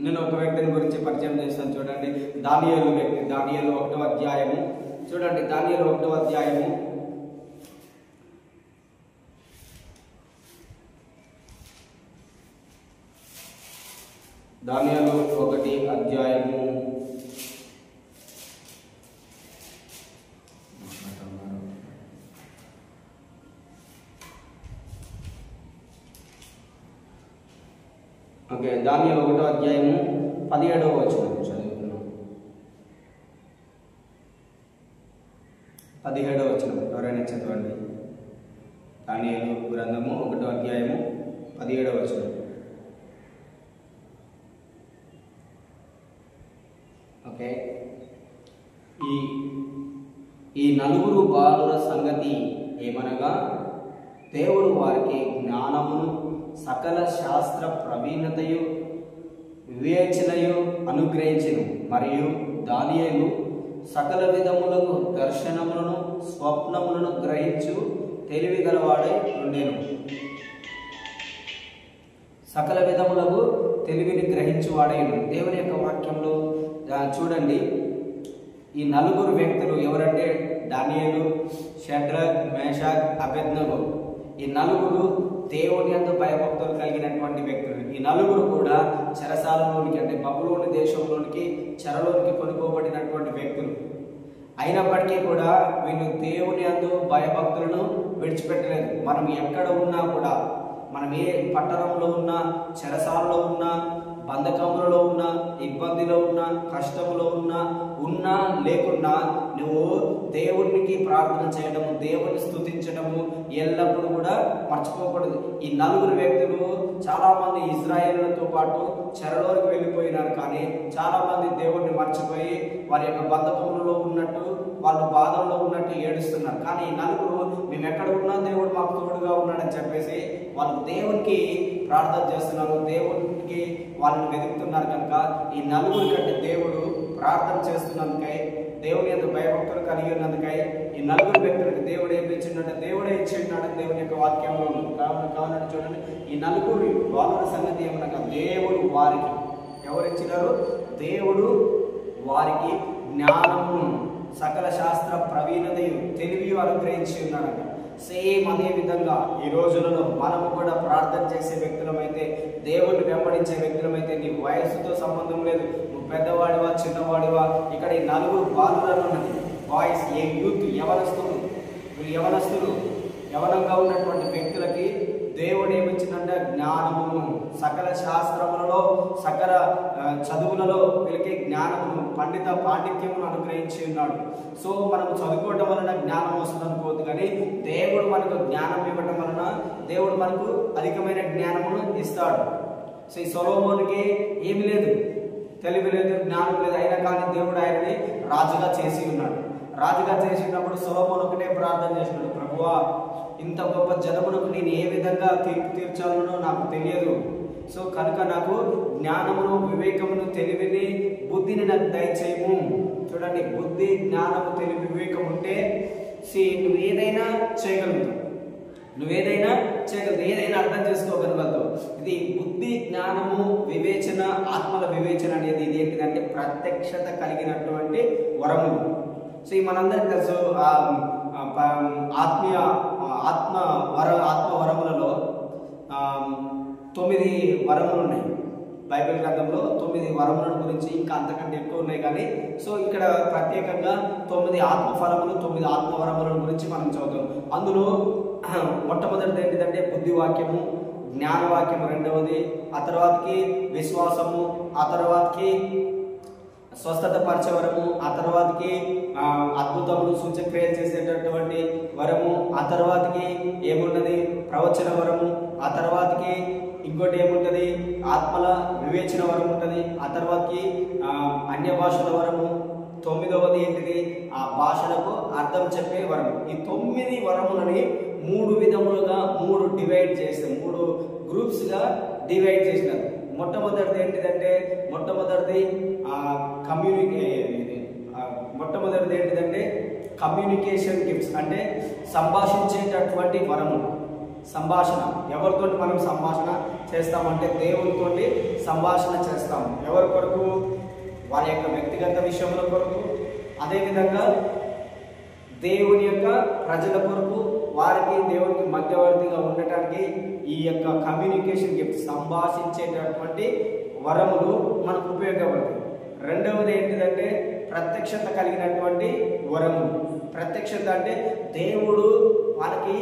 నేను ఒక వ్యక్తిని గురించి పరిచయం చేస్తాను. చూడండి, దానియేలు వ్యక్తి. దానియేలు 1వ అధ్యాయము చూడండి. దానియేలు 1వ అధ్యాయము దానియేలు 1 అధ్యాయము దానియేలు 1వ అధ్యాయము 17వ వచనం చదువుతున్నాం. 17వ వచనం ఎవరైనా చదవండి. దానియేలు గ్రంథము 1వ అధ్యాయము 17వ వచనం. ఓకే, ఈ నలుగురు బాలుర సంగతి ఏమనగా, దేవుడు వారికి జ్ఞానమును, సకల శాస్త్ర ప్రవీణతయు, వివేచనయు అనుగ్రహించెను. మరియు దానియేలు సకల విధములకు దర్శనములను స్వప్నములను గ్రహించు తెలివి గలవాడై ఉండేను. సకల విధములకు తెలివిని గ్రహించువాడై ఉండేను. దేవుని యొక్క వాక్యంలో చూడండి, ఈ నలుగురు వ్యక్తులు ఎవరంటే దానియేలు, షడ్రక్, మేషక్, అబేద్నెగో. ఈ నలుగురు దేవుని యందు భయభక్తులు కలిగినటువంటి వ్యక్తులు. ఈ నలుగురు కూడా చెరసాలలోనికి అంటే బబులోని దేశంలోనికి చెరలోనికి కొనుక్కోబడినటువంటి వ్యక్తులు. అయినప్పటికీ కూడా వీళ్ళు దేవుని యందు భయభక్తులను విడిచిపెట్టలేదు. మనం ఎక్కడ ఉన్నా కూడా, మనం ఏ పట్టణంలో ఉన్నా, చెరసాలలో ఉన్నా, బంధకములలో ఉన్నా, ఇబ్బందిలో ఉన్నా, కష్టంలో ఉన్నా లేకున్నా నువ్వు దేవునికి ప్రార్థన చేయడము, దేవుని స్తుతించడము ఎల్లప్పుడూ కూడా మర్చిపోకూడదు. ఈ నలుగురు వ్యక్తులు చాలా మంది ఇజ్రాయేలులతో పాటు చెరలోకి వెళ్ళిపోయినారు. కానీ చాలా మంది దేవుడిని మర్చిపోయి వారి యొక్క బంధకములలో ఉన్నట్టు, వాళ్ళు బాధల్లో ఉన్నట్టు ఏడుస్తున్నారు. కానీ ఈ నలుగురు మేము ఎక్కడ ఉన్నా దేవుడు మాకు తోడుగా ఉన్నాడని చెప్పేసి వాళ్ళు దేవునికి ప్రార్థన చేస్తున్నారు, దేవునికి వాళ్ళని వెతుకుతున్నారు. కనుక ఈ నలుగురి కంటే దేవుడు ప్రార్థన చేస్తున్నందుకై, దేవుని యొక్క భయభక్తులు కలిగి ఉన్నందుకై ఈ నలుగురు వ్యక్తులకు దేవుడు ఏం ఇచ్చిందంటే దేవుడే ఇచ్చిండాడు దేవుని యొక్క వాక్యంలో. కావాలంటే చూడండి, ఈ నలుగురు వాళ్ళ సంగతి ఏమనగా దేవుడు వారికి ఎవరు ఇచ్చినారు? దేవుడు వారికి జ్ఞానము, సకల శాస్త్ర ప్రవీణతయు, తెలివి అనుగ్రహించి ఉన్నాడట. సేమ్ అదే విధంగా ఈ రోజులలో మనము కూడా ప్రార్థన చేసే వ్యక్తులమైతే, దేవుడిని వెంబడించే వ్యక్తులమైతే, నీ వయస్సుతో సంబంధం లేదు, నువ్వు పెద్దవాడివా చిన్నవాడివా. ఇక్కడ ఈ నలుగురు బాలులను ఉన్నది, బాయ్స్, ఏ యూత్, యవనస్తులు. వీళ్ళు యవనంగా ఉన్నటువంటి వ్యక్తులకి దేవుడు ఏమిచ్చిందంటే జ్ఞానమును, సకల శాస్త్రములలో, సకల చదువులలో వీళ్ళకి జ్ఞానమును, పాండిత్యమును అనుగ్రహించి ఉన్నాడు. సో మనం చదువుకోవటం వలన జ్ఞానం వస్తుంది అనుకోవద్దు, కానీ దేవుడు మనకు జ్ఞానం ఇవ్వటం వలన దేవుడు మనకు అధికమైన జ్ఞానమును ఇస్తాడు. సో ఈ సొలొమోనుకి ఏమి లేదు, తెలివి లేదు, జ్ఞానం లేదు, అయినా కానీ దేవుడు ఆయనని రాజుగా చేసి ఉన్నాడు. రాజుగా చేసినప్పుడు సొలొమోను ఒకటే ప్రార్థన చేసినాడు, ప్రభువా ఇంత గొప్ప జనమునకు నేను ఏ విధంగా తీర్పు తీర్చాలనో నాకు తెలియదు. సో కనుక నాకు జ్ఞానమును, వివేకమును, తెలివిని, బుద్ధిని నాకు దయచేయము. చూడండి, బుద్ధి, జ్ఞానము, తెలివి, వివేకం ఉంటే నువ్వు ఏదైనా చేయగలుగుతావు, ఏదైనా అర్థం చేసుకోగలుగుతావు. ఇది బుద్ధి, జ్ఞానము, వివేచన, ఆత్మల వివేచన అనేది ఇది ఏంటిదంటే ప్రత్యక్షత కలిగినటువంటి వరములు. సో ఈ మనందరికి తెలుసు, ఆత్మ వరములలో 9 వరములు ఉన్నాయి. బైబిల్ గ్రంథంలో 9 వరముల గురించి, ఇంకా అంతకంటే ఎక్కువ ఉన్నాయి. కానీ సో ఇక్కడ ప్రత్యేకంగా 9 ఆత్మ ఫలములు, 9 ఆత్మ వరముల గురించి మనం చదువుతాం. అందులో మొట్టమొదటిది ఏంటిదంటే బుద్ధివాక్యము, జ్ఞానవాక్యము రెండవది, ఆ తర్వాతకి విశ్వాసము, ఆ తర్వాతకి స్వస్థత పరిచే వరము, ఆ తర్వాతకి అద్భుతములు, సూచక్రియలు చేసేటటువంటి వరము, ఆ తర్వాతకి ఏమున్నది ప్రవచన వరము, ఆ తర్వాతకి ఇంకోటి ఏముంటది ఆత్మల వివేచన వరం ఉంటుంది, ఆ తర్వాతకి అన్య భాషల వరము, 9వది ఏంటిది ఆ భాషలకు అర్థం చెప్పే వరం. ఈ 9 వరములని 3 విధములుగా 3 డివైడ్ చేస్తే 3 గ్రూప్స్గా డివైడ్ చేసినారు. మొట్టమొదటిది ఏంటిదంటే కమ్యూనికేషన్ గిఫ్ట్స్, అంటే సంభాషించేటటువంటి వరము. సంభాషణ, ఎవరితో మనం సంభాషణ చేస్తామంటే దేవునితో సంభాషణ చేస్తాం. ఎవరి కొరకు? వారి యొక్క వ్యక్తిగత విషయముల కొరకు, అదేవిధంగా దేవుని యొక్క ప్రజల కొరకు, వారికి దేవునికి మధ్యవర్తిగా ఉండటానికి ఈ యొక్క కమ్యూనికేషన్ గిఫ్ట్, సంభాషించేటటువంటి వరములు మనకు ఉపయోగపడతాయి. రెండవది ఏంటిదంటే ప్రత్యక్షత కలిగినటువంటి వరములు. ప్రత్యక్షత అంటే దేవుడు వాళ్ళకి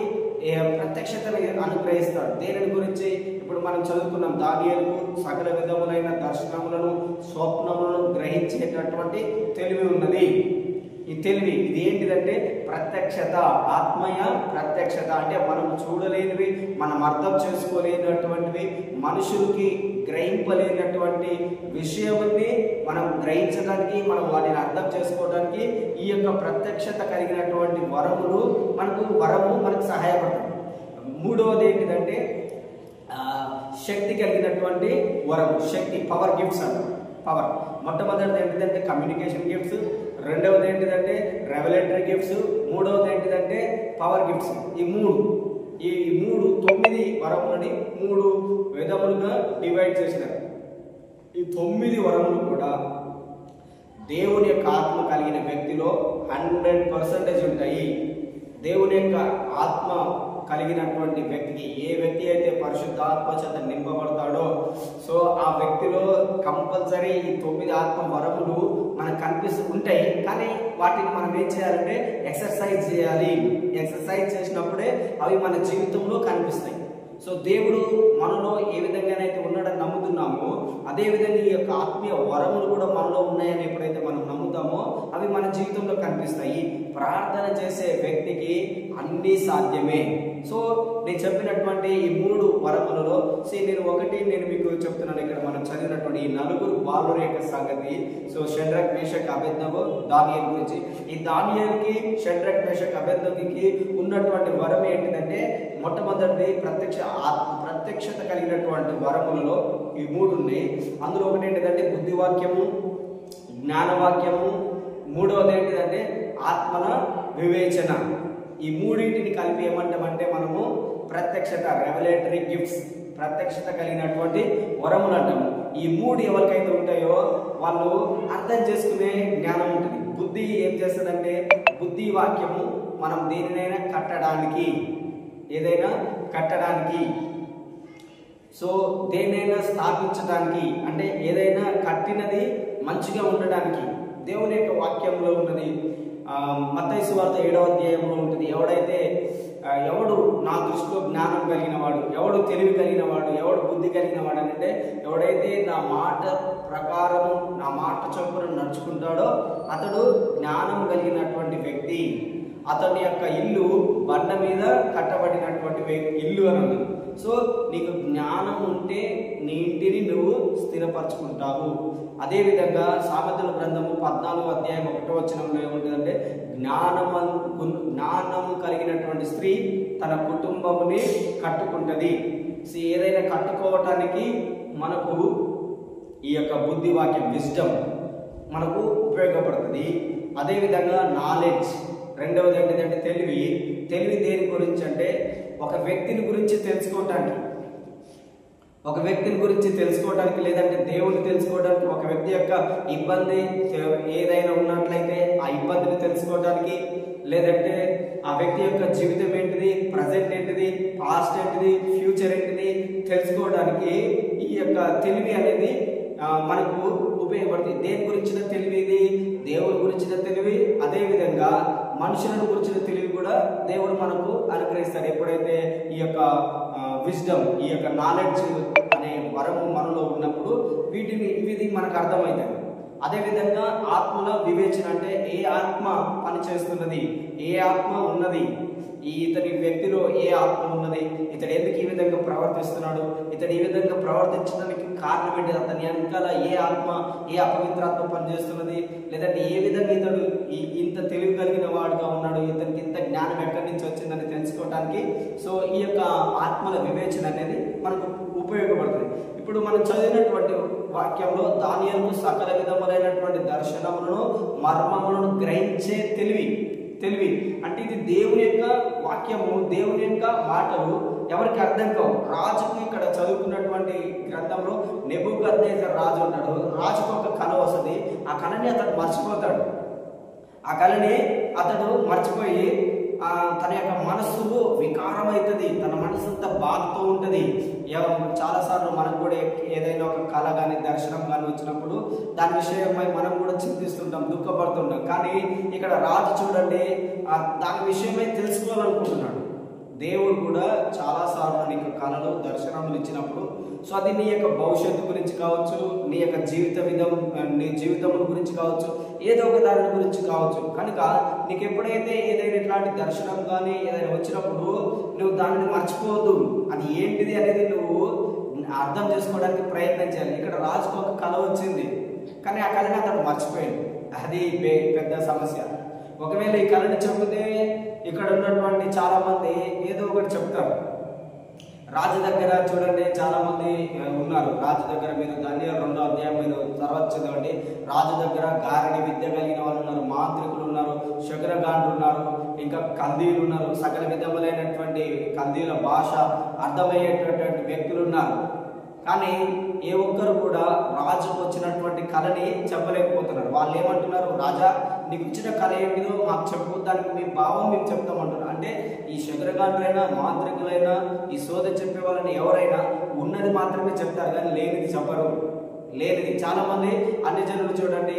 ప్రత్యక్షతను అనుగ్రహిస్తాడు. దేని గురించి ఇప్పుడు మనం చదువుకున్నాం, దానియేలుకు సకల విధములైన దర్శనములను, స్వప్నములను గ్రహించేటటువంటి తెలివి ఉన్నది. ఈ తెలివి ఇది ఏంటిదంటే ప్రత్యక్షత, ఆత్మయ ప్రత్యక్షత. అంటే మనం చూడలేనివి, మనం అర్థం చేసుకోలేనటువంటివి, మనుషులకి గ్రహింపలేనటువంటి విషయాన్ని మనం గ్రహించడానికి, మనం వాటిని అర్థం చేసుకోవడానికి ఈ యొక్క ప్రత్యక్షత కలిగినటువంటి వరము మనకు సహాయపడుతుంది. మూడవది ఏంటిదంటే శక్తి కలిగినటువంటి వరం, శక్తి, పవర్ గిఫ్ట్స్ అంటారు. పవర్ మొట్టమొదటిది ఏంటిదంటే కమ్యూనికేషన్ గిఫ్ట్స్, రెండవది ఏంటిదంటే రెవలేటరీ గిఫ్ట్స్, మూడవది ఏంటిదంటే పవర్ గిఫ్ట్స్. ఈ మూడు 9 వరములని 3 విధములుగా డివైడ్ చేసినారు. ఈ 9 వరములు కూడా దేవుని యొక్క ఆత్మ కలిగిన వ్యక్తిలో 100% ఉంటాయి. దేవుని యొక్క ఆత్మ కలిగినటువంటి వ్యక్తికి, ఏ వ్యక్తి అయితే పరిశుద్ధాత్మ చేత నింపబడతాడో సో ఆ వ్యక్తిలో కంపల్సరీ ఈ 9 ఆత్మ వరములు మనకు కనిపిస్తూ ఉంటాయి. కానీ వాటిని మనం ఏం చేయాలంటే ఎక్సర్సైజ్ చేయాలి. ఎక్సర్సైజ్ చేసినప్పుడే అవి మన జీవితంలో కనిపిస్తాయి. సో దేవుడు మనలో ఏ విధంగానైతే ఉన్నాడని నమ్ముతున్నామో అదే విధంగా ఈ యొక్క ఆత్మీయ వరములు కూడా మనలో ఉన్నాయని ఎప్పుడైతే మనం నమ్ముతామో అవి మన జీవితంలో కనిపిస్తాయి. ప్రార్థన చేసే వ్యక్తికి అన్నీ సాధ్యమే. సో నేను చెప్పినటువంటి ఈ 3 వరములలో నేను మీకు చెప్తున్నాను. ఇక్కడ మనం చదివినటువంటి ఈ 4 బాలుర యొక్క సంగతి. సో షడ్రక్ మేషక్ అబేద్నెగో దానియేలు గురించి. ఈ దానియేలుకి షడ్రక్ మేషక్ అబేద్నెగోకి ఉన్నటువంటి వరం ఏంటిదంటే మొట్టమొదటిది ప్రత్యక్షత కలిగినటువంటి వరములలో ఈ 3 ఉన్నాయి. అందులో ఒకటి ఏంటిదంటే బుద్ధివాక్యము, జ్ఞానవాక్యము, మూడవది ఏంటిదంటే ఆత్మల వివేచన. ఈ మూడింటిని కలిపి ఏమంటామంటే మనము ప్రత్యక్షత, రెవలేటరీ గిఫ్ట్స్, ప్రత్యక్షత కలిగినటువంటి వరములు అంటాము. ఈ 3 ఎవరికైతే ఉంటాయో వాళ్ళు అర్థం చేసుకునే జ్ఞానం ఉంటుంది. బుద్ధి ఏం చేస్తుందంటే బుద్ధి వాక్యము మనం దేనినైనా కట్టడానికి, ఏదైనా కట్టడానికి, సో దేనైనా స్థాపించడానికి, అంటే ఏదైనా కట్టినది మంచిగా ఉండడానికి దేవుని యొక్క వాక్యంలో ఉన్నది. మత్తయి సువార్త 7వ అధ్యాయంలో ఉంటుంది. ఎవడు నా దృష్టిలో జ్ఞానం కలిగిన వాడు, ఎవడు తెలివి కలిగిన వాడు, ఎవడు బుద్ధి కలిగిన వాడు అంటే ఎవడైతే నా మాట ప్రకారం నా మాట చొప్పున నడుచుకుంటాడో అతడు జ్ఞానం కలిగినటువంటి వ్యక్తి. అతని యొక్క ఇల్లు బండ మీద కట్టబడినటువంటి ఇల్లు అని ఉంది. సో నీకు జ్ఞానం ఉంటే నీ ఇంటిని నువ్వు స్థిరపరచుకుంటావు. అదేవిధంగా సామెతల గ్రంథము 14వ అధ్యాయం 1వ వచనంలో ఏముంటుందంటే జ్ఞానము కలిగినటువంటి స్త్రీ తన కుటుంబముని కట్టుకుంటది. సో ఏదైనా కట్టుకోవటానికి మనకు ఈ యొక్క బుద్ధి వాక్యం, విజ్డమ్ మనకు ఉపయోగపడుతుంది. అదేవిధంగా నాలెడ్జ్, రెండవది ఏంటంటే తెలివి దేని గురించి అంటే ఒక వ్యక్తిని గురించి తెలుసుకోవడానికి లేదంటే దేవుని తెలుసుకోవడానికి, ఒక వ్యక్తి యొక్క ఇబ్బంది ఏదైనా ఉన్నట్లయితే ఆ ఇబ్బందిని తెలుసుకోవడానికి, లేదంటే ఆ వ్యక్తి యొక్క జీవితం ఏంటిది, ప్రజెంట్ ఏంటిది, పాస్ట్ ఏంటిది, ఫ్యూచర్ ఏంటిది తెలుసుకోవడానికి ఈ యొక్క తెలివి అనేది మనకు ఉపయోగపడుతుంది. దేని గురించిన తెలివి ఇది? దేవుని గురించిన తెలివి. అదేవిధంగా మనుషులను గురించిన తెలివి కూడా దేవుడు మనకు అనుగ్రహిస్తాడు. ఎప్పుడైతే ఈ యొక్క విజ్డమ్, ఈ యొక్క నాలెడ్జ్ అనే వరము మనలో ఉన్నప్పుడు ఇది మనకు అర్థమవుతుంది. అదేవిధంగా ఆత్మల వివేచన అంటే ఏ ఆత్మ పనిచేస్తున్నది, ఏ ఆత్మ ఉన్నది, ఇతని వ్యక్తిలో ఏ ఆత్మ ఉన్నది, ఇతడు ఎందుకు ఈ విధంగా ప్రవర్తిస్తున్నాడు, ఇతడు ఈ విధంగా ప్రవర్తించడానికి కారణం ఏంటి, అతని వెనకాల ఏ ఆత్మ, ఏ అపవిత్రాత్మ పనిచేస్తున్నది, లేదంటే ఏ విధంగా ఇతడు ఇంత తెలివి కలిగిన వాడుగా ఉన్నాడు, ఇతనికి ఇంత జ్ఞానం ఎక్కడి నుంచి వచ్చిందని తెలుసుకోవడానికి సో ఈ యొక్క ఆత్మల వివేచన అనేది మనకు ఉపయోగపడుతుంది. ఇప్పుడు మనం చదివినటువంటి వాక్యంలో దానియేలు సకల విధములైనటువంటి దర్శనములను మర్మములను గ్రహించే తెలివి అంటే ఇది దేవుని యొక్క వాక్యము, దేవుని యొక్క మాటలు ఎవరికి అర్థం కావు. రాజుకు ఇక్కడ చదువుకున్నటువంటి గ్రంథంలో నెబుకద్నెజర్ రాజు ఉంటాడు. రాజుకు ఒక కళ వస్తుంది. ఆ కళని అతడు మర్చిపోతాడు. ఆ కళని అతడు మర్చిపోయి తన యొక్క మనస్సు వికారమవుతుంది. తన మనసు అంతా బాధతో ఉంటుంది. చాలాసార్లు మనకు కూడా ఏదైనా ఒక కళ కానీ దర్శనం కానీ వచ్చినప్పుడు దాని విషయమై మనం కూడా చింతిస్తుంటాం, దుఃఖపడుతుంటాం. కానీ ఇక్కడ రాజు చూడండి దాని విషయమై తెలుసుకోవాలనుకుంటున్నాడు. దేవుడు కూడా చాలాసార్లు నీకు కళలు దర్శనములు ఇచ్చినప్పుడు సో అది నీ యొక్క భవిష్యత్తు గురించి కావచ్చు, నీ యొక్క నీ జీవితం గురించి కావచ్చు, ఏదో ఒక దాని గురించి కావచ్చు. కనుక నీకు ఎప్పుడైతే ఏదైనా ఇట్లాంటి దర్శనం కానీ ఏదైనా వచ్చినప్పుడు నువ్వు దానిని మర్చిపోవద్దు. అది ఏంటిది అనేది నువ్వు అర్థం చేసుకోవడానికి ప్రయత్నం చేయాలి. ఇక్కడ రాజుకు ఒక కళ వచ్చింది, కానీ ఆ కళని అతను మర్చిపోయాడు. అది పెద్ద సమస్య. ఒకవేళ ఈ కళని చెబితే ఇక్కడ ఉన్నటువంటి చాలా మంది ఏదో ఒకటి చెప్తారు. రాజు దగ్గర చూడండి చాలా మంది ఉన్నారు. రాజు దగ్గర మీరు దానియేలు 2వ అధ్యాయం మీరు తర్వాత చదవండి. రాజు దగ్గర గారడి విద్య కలిగిన వాళ్ళు ఉన్నారు, మాంత్రికులు ఉన్నారు, శకునగాండ్రు ఉన్నారు, ఇంకా కల్దీలు ఉన్నారు, సకల విధములైనటువంటి కల్దీల భాష అర్థమయ్యేటటువంటి వ్యక్తులు ఉన్నారు. కానీ ఏ ఒక్కరు కూడా రాజుకు వచ్చినటువంటి కళని చెప్పలేకపోతున్నారు. వాళ్ళు ఏమంటున్నారు, రాజా నీకు ఇచ్చిన కళ ఏంటిదో మాకు చెప్పు, దానికి మీ భావం మేము చెప్తామంటున్నారు. అంటే ఈ శకునగాండ్రైనా మాంత్రికులైనా ఈ సోద చెప్పే వాళ్ళని ఎవరైనా ఉన్నది మాత్రమే చెప్తారు కానీ లేనిది చెప్పరు. లేనిది చాలా మంది అన్ని జనులు చూడండి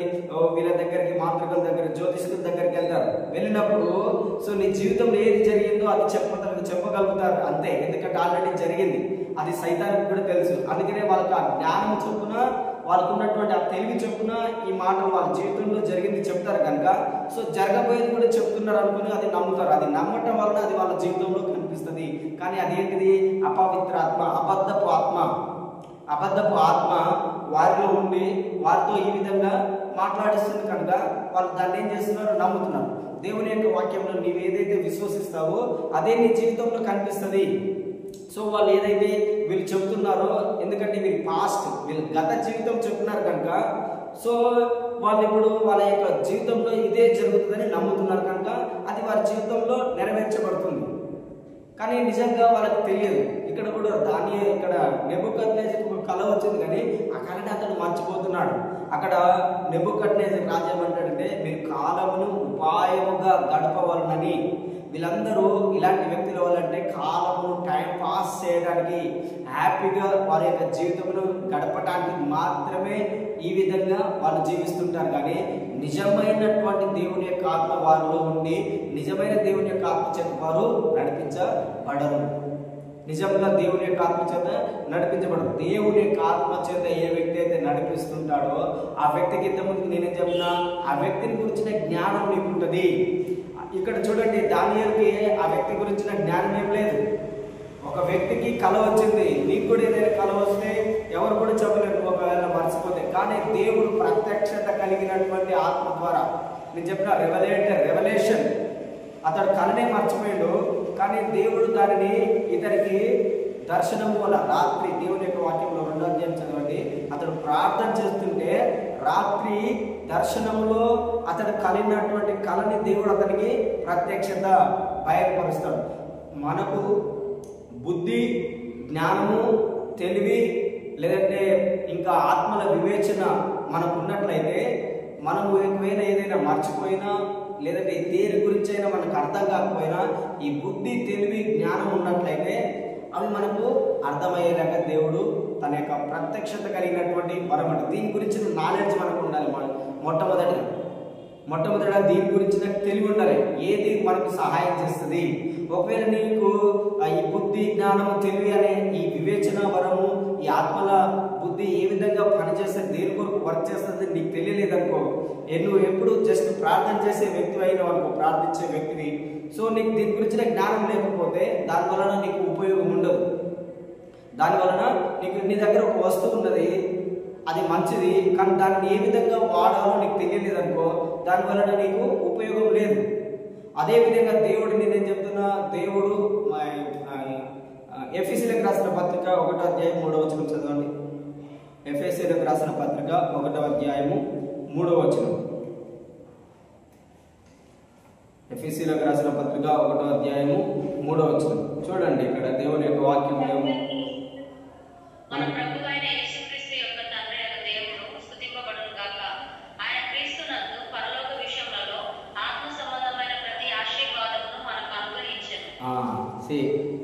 వీళ్ళ దగ్గరికి, మాంత్రికుల దగ్గర, జ్యోతిషుల దగ్గరికి వెళ్తారు. వెళ్ళినప్పుడు సో నీ జీవితంలో ఏది జరిగిందో అది చెప్పగలుగుతారు అంతే. ఎందుకంటే ఆల్రెడీ జరిగింది, అది సైతానికి కూడా తెలుసు. అందుకనే వాళ్ళకి ఆ జ్ఞానం చొప్పున, వాళ్ళకు ఉన్నటువంటి ఆ తెలివి చొప్పున ఈ మాటలు వాళ్ళ జీవితంలో జరిగింది చెప్తారు కనుక సో జరగబోయేది కూడా చెప్తున్నారు అనుకుని అది నమ్ముతారు. అది నమ్మటం వలన అది వాళ్ళ జీవితంలో కనిపిస్తుంది. కానీ అదేంటిది? అపవిత్ర ఆత్మ, అబద్ధపు ఆత్మ వారిలో ఉండి వారితో ఈ విధంగా మాట్లాడిస్తుంది కనుక వాళ్ళు దాన్ని ఏం చేస్తున్నారు? నమ్ముతున్నారు. దేవుని యొక్క వాక్యంలో నీవు ఏదైతే విశ్వసిస్తావో అదే నీ జీవితంలో కనిపిస్తుంది. సో వాళ్ళు ఏదైతే వీళ్ళు చెప్తున్నారో, ఎందుకంటే వీళ్ళు పాస్ట్, వీళ్ళు గత జీవితం చెప్తున్నారు కనుక సో వాళ్ళు ఇప్పుడు వాళ్ళ యొక్క జీవితంలో ఇదే జరుగుతుందని నమ్ముతున్నారు కనుక అది వారి జీవితంలో నెరవేర్చబడుతుంది. కానీ నిజంగా వాళ్ళకి తెలియదు. ఇక్కడ కూడా ఇక్కడ నెబుకద్నెజరుకు ఒక కళ వచ్చింది కానీ ఆ కళని అతను మర్చిపోతున్నాడు. అక్కడ నెబుకద్నెజరు రాజు ఏమంటాడంటే మీరు కాలమును ఉపాయముగా గడపవలనని. వీళ్ళందరూ ఇలాంటి వ్యక్తుల వాళ్ళంటే కాలమును టైం పాస్ చేయడానికి, హ్యాపీగా వారి యొక్క జీవితంలో గడపడానికి మాత్రమే ఈ విధంగా వాళ్ళు జీవిస్తుంటారు. కానీ నిజమైనటువంటి దేవుని యొక్క ఆత్మ వారిలో ఉండి నిజమైన దేవుని యొక్క ఆత్మ చేత వారు నడిపించబడరు. నిజంగా దేవుని యొక్క ఆత్మ చేత నడిపించబడరు. దేవుని యొక్క ఆత్మ చేత ఏ వ్యక్తి అయితే నడిపిస్తుంటాడో ఆ వ్యక్తికి ఇంతకుముందు నేనేం చెప్పినా ఆ వ్యక్తిని గురించిన జ్ఞానం నీకు ఉంటుంది. ఇక్కడ చూడండి దానియేలుకి ఆ వ్యక్తి గురించిన జ్ఞానం ఏం లేదు. ఒక వ్యక్తికి కళ వచ్చింది, నీకు కూడా ఏదైనా కళ వస్తే ఎవరు కూడా చెప్పలేరు ఒకవేళ మర్చిపోతే. కానీ దేవుడు ప్రత్యక్షత కలిగినటువంటి ఆత్మ ద్వారా నేను చెప్పిన రెవల్యూషన్ అతడు కళనే మర్చిపోయాడు. కానీ దేవుడు దానిని ఇతనికి దర్శనము వల్ల రాత్రి దేవుని యొక్క వాక్యంలో 2వ అధ్యాయం చదవండి. అతడు ప్రార్థన చేస్తుంటే రాత్రి దర్శనంలో అతడు కలిగినటువంటి కళని దేవుడు అతనికి ప్రత్యక్షత బయలుపరుస్తాడు. మనకు బుద్ధి, జ్ఞానము, తెలివి లేదంటే ఇంకా ఆత్మల వివేచన మనకు ఉన్నట్లయితే మనము ఒకవేళ ఏదైనా మర్చిపోయినా లేదంటే దేని గురించి అయినా మనకు అర్థం కాకపోయినా ఈ బుద్ధి, తెలివి, జ్ఞానం ఉన్నట్లయితే అవి మనకు అర్థమయ్యేలాగా దేవుడు తన యొక్క ప్రత్యక్షత కలిగినటువంటి వరం. దీని గురించిన నాలెడ్జ్ మనకు ఉండాలి. మొట్టమొదట దీని గురించిన తెలివి ఉండాలి. ఏది మనకు సహాయం చేస్తుంది. ఒకవేళ నీకు ఈ బుద్ధి, జ్ఞానము, తెలివి అనే ఈ వివేచన వరము, ఈ ఆత్మల బుద్ధి ఏ విధంగా పనిచేస్తుంది, దేని కొరకు వర్క్ చేస్తుంది నీకు తెలియలేదనుకో, నువ్వు ఎప్పుడు జస్ట్ ప్రార్థన చేసే వ్యక్తి అయినావు అనుకో, ప్రార్థించే వ్యక్తివి. సో నీకు దీని గురించిన జ్ఞానం లేకపోతే దాని వలన నీకు ఉపయోగం ఉండదు. దాని వలన నీకు నీ దగ్గర ఒక వస్తువు ఉన్నది, అది మంచిది, కానీ దాన్ని ఏ విధంగా వాడాలో నీకు తెలియలేదు అనుకో, దాని వలన నీకు ఉపయోగం లేదు. అదేవిధంగా దేవుడు నేనేం చెప్తున్నా, దేవుడు ఎఫెసీయులకు రాసిన పత్రిక 1వ అధ్యాయం 3వ వచనం చదవండి. ఎఫెసీయులకు రాసిన పత్రిక 1వ అధ్యాయము 3వ వచనం. ఎఫెసీయులకు రాసిన పత్రిక 1వ అధ్యాయము 3వ వచనం చూడండి. ఇక్కడ దేవుని యొక్క వాక్యంలో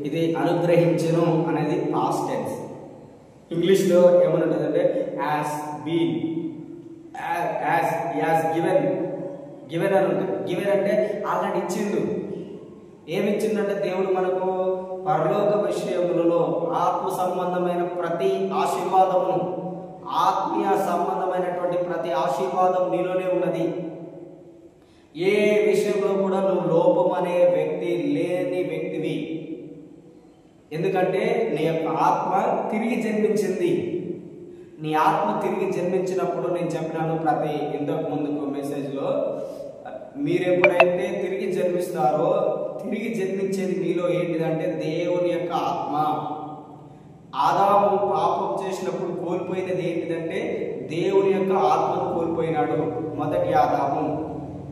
ఇది అనుగ్రహించను అనేది పాస్ట్ టెన్స్. ఇంగ్లీష్లో ఏమని ఉంటుందంటే యాజ్ బీన్, యాజ్ గివెన్ అని ఉంటుంది. గివెన్ అంటే ఆల్రెడీ ఇచ్చిండు. ఏమి ఇచ్చిందంటే దేవుడు మనకు పరలోక విషయములలో ఆత్మ సంబంధమైన ప్రతి ఆశీర్వాదమును, ఆత్మీయ సంబంధమైనటువంటి ప్రతి ఆశీర్వాదం నీలోనే ఉన్నది. ఏ విషయంలో కూడా నువ్వు లోపం అనే వ్యక్తి లేని వ్యక్తివి. ఎందుకంటే నీ యొక్క ఆత్మ తిరిగి జన్మించింది. నీ ఆత్మ తిరిగి జన్మించినప్పుడు నేను చెప్పినాను ఇంతకు ముందుకు మెసేజ్లో, మీరు ఎప్పుడైతే తిరిగి జన్మిస్తారో తిరిగి జన్మించేది మీలో ఏంటిదంటే దేవుని యొక్క ఆత్మ. కోల్పోయినది ఏంటిదంటే దేవుని యొక్క ఆత్మను కోల్పోయినాడు మొదటి ఆదాము.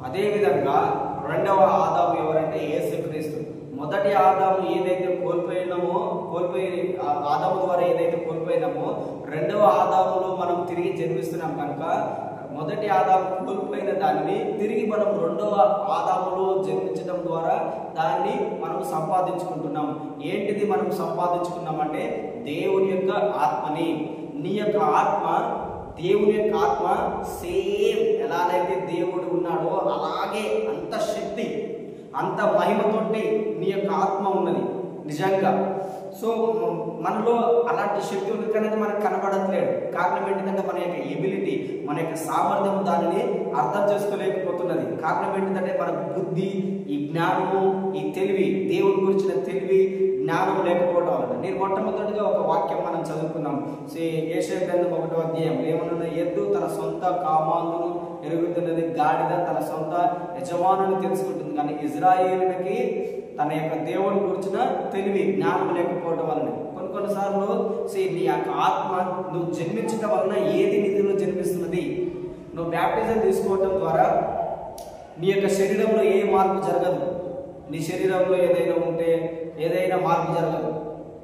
అదేవిధంగా రెండవ ఆదాము ఎవరంటే యేసుక్రీస్తు. మొదటి ఆదాము ఏదైతే కోల్పోయి ఆదాము ద్వారా ఏదైతే కోల్పోయినామో రెండవ ఆదాములో మనం తిరిగి జన్మిస్తున్నాం కనుక మొదటి ఆదాము కోల్పోయిన దాన్ని తిరిగి మనం రెండవ ఆదాములో జన్మించడం ద్వారా దాన్ని మనం సంపాదించుకుంటున్నాం. ఏంటిది మనం సంపాదించుకున్నామంటే దేవుని యొక్క ఆత్మని. నీ యొక్క ఆత్మ, దేవుని యొక్క ఆత్మ సేమ్ ఎలాగైతే దేవుడు ఉన్నాడో అలాగే అంత శక్తి, అంత మహిమతోటి నీ యొక్క ఆత్మ ఉన్నది నిజంగా. సో మనలో అలాంటి శక్తి ఉంది కానీ మనకు కనబడట్లేదు. కారణం ఏంటంటే మన యొక్క ఎబిలిటీ, మన యొక్క సామర్థ్యం దానిని అర్థం చేసుకోలేకపోతున్నది. కారణం ఏంటంటే మన బుద్ధి, ఈ జ్ఞానము, ఈ తెలివి, దేవుడి గురించిన తెలివి, జ్ఞానం లేకపోవడం వల్ల. నేను మొట్టమొదటిగా ఒక వాక్యం మనం చదువుకున్నాం. యెషయా గ్రంథం 1వ అధ్యాయం ఏమన్నా, ఎద్దు తన సొంత కామాందును ఎరుగుతున్నది, గాడిద తన సొంత యజమానుని తెలుసుకుంటుంది, కానీ ఇజ్రాయేలునికి తన యొక్క దేవుని గురించిన తెలివి, జ్ఞానం లేకపోవడం వలన. కొన్నిసార్లు నీ యొక్క ఆత్మ నువ్వు జన్మించడం వలన ఏది నిధిలో జన్మిస్తున్నది. నువ్వు బ్యాప్టిజం తీసుకోవడం ద్వారా నీ యొక్క శరీరంలో ఏ మార్పు జరగదు. నీ శరీరంలో ఏదైనా ఉంటే ఏదైనా మార్పు జరగదు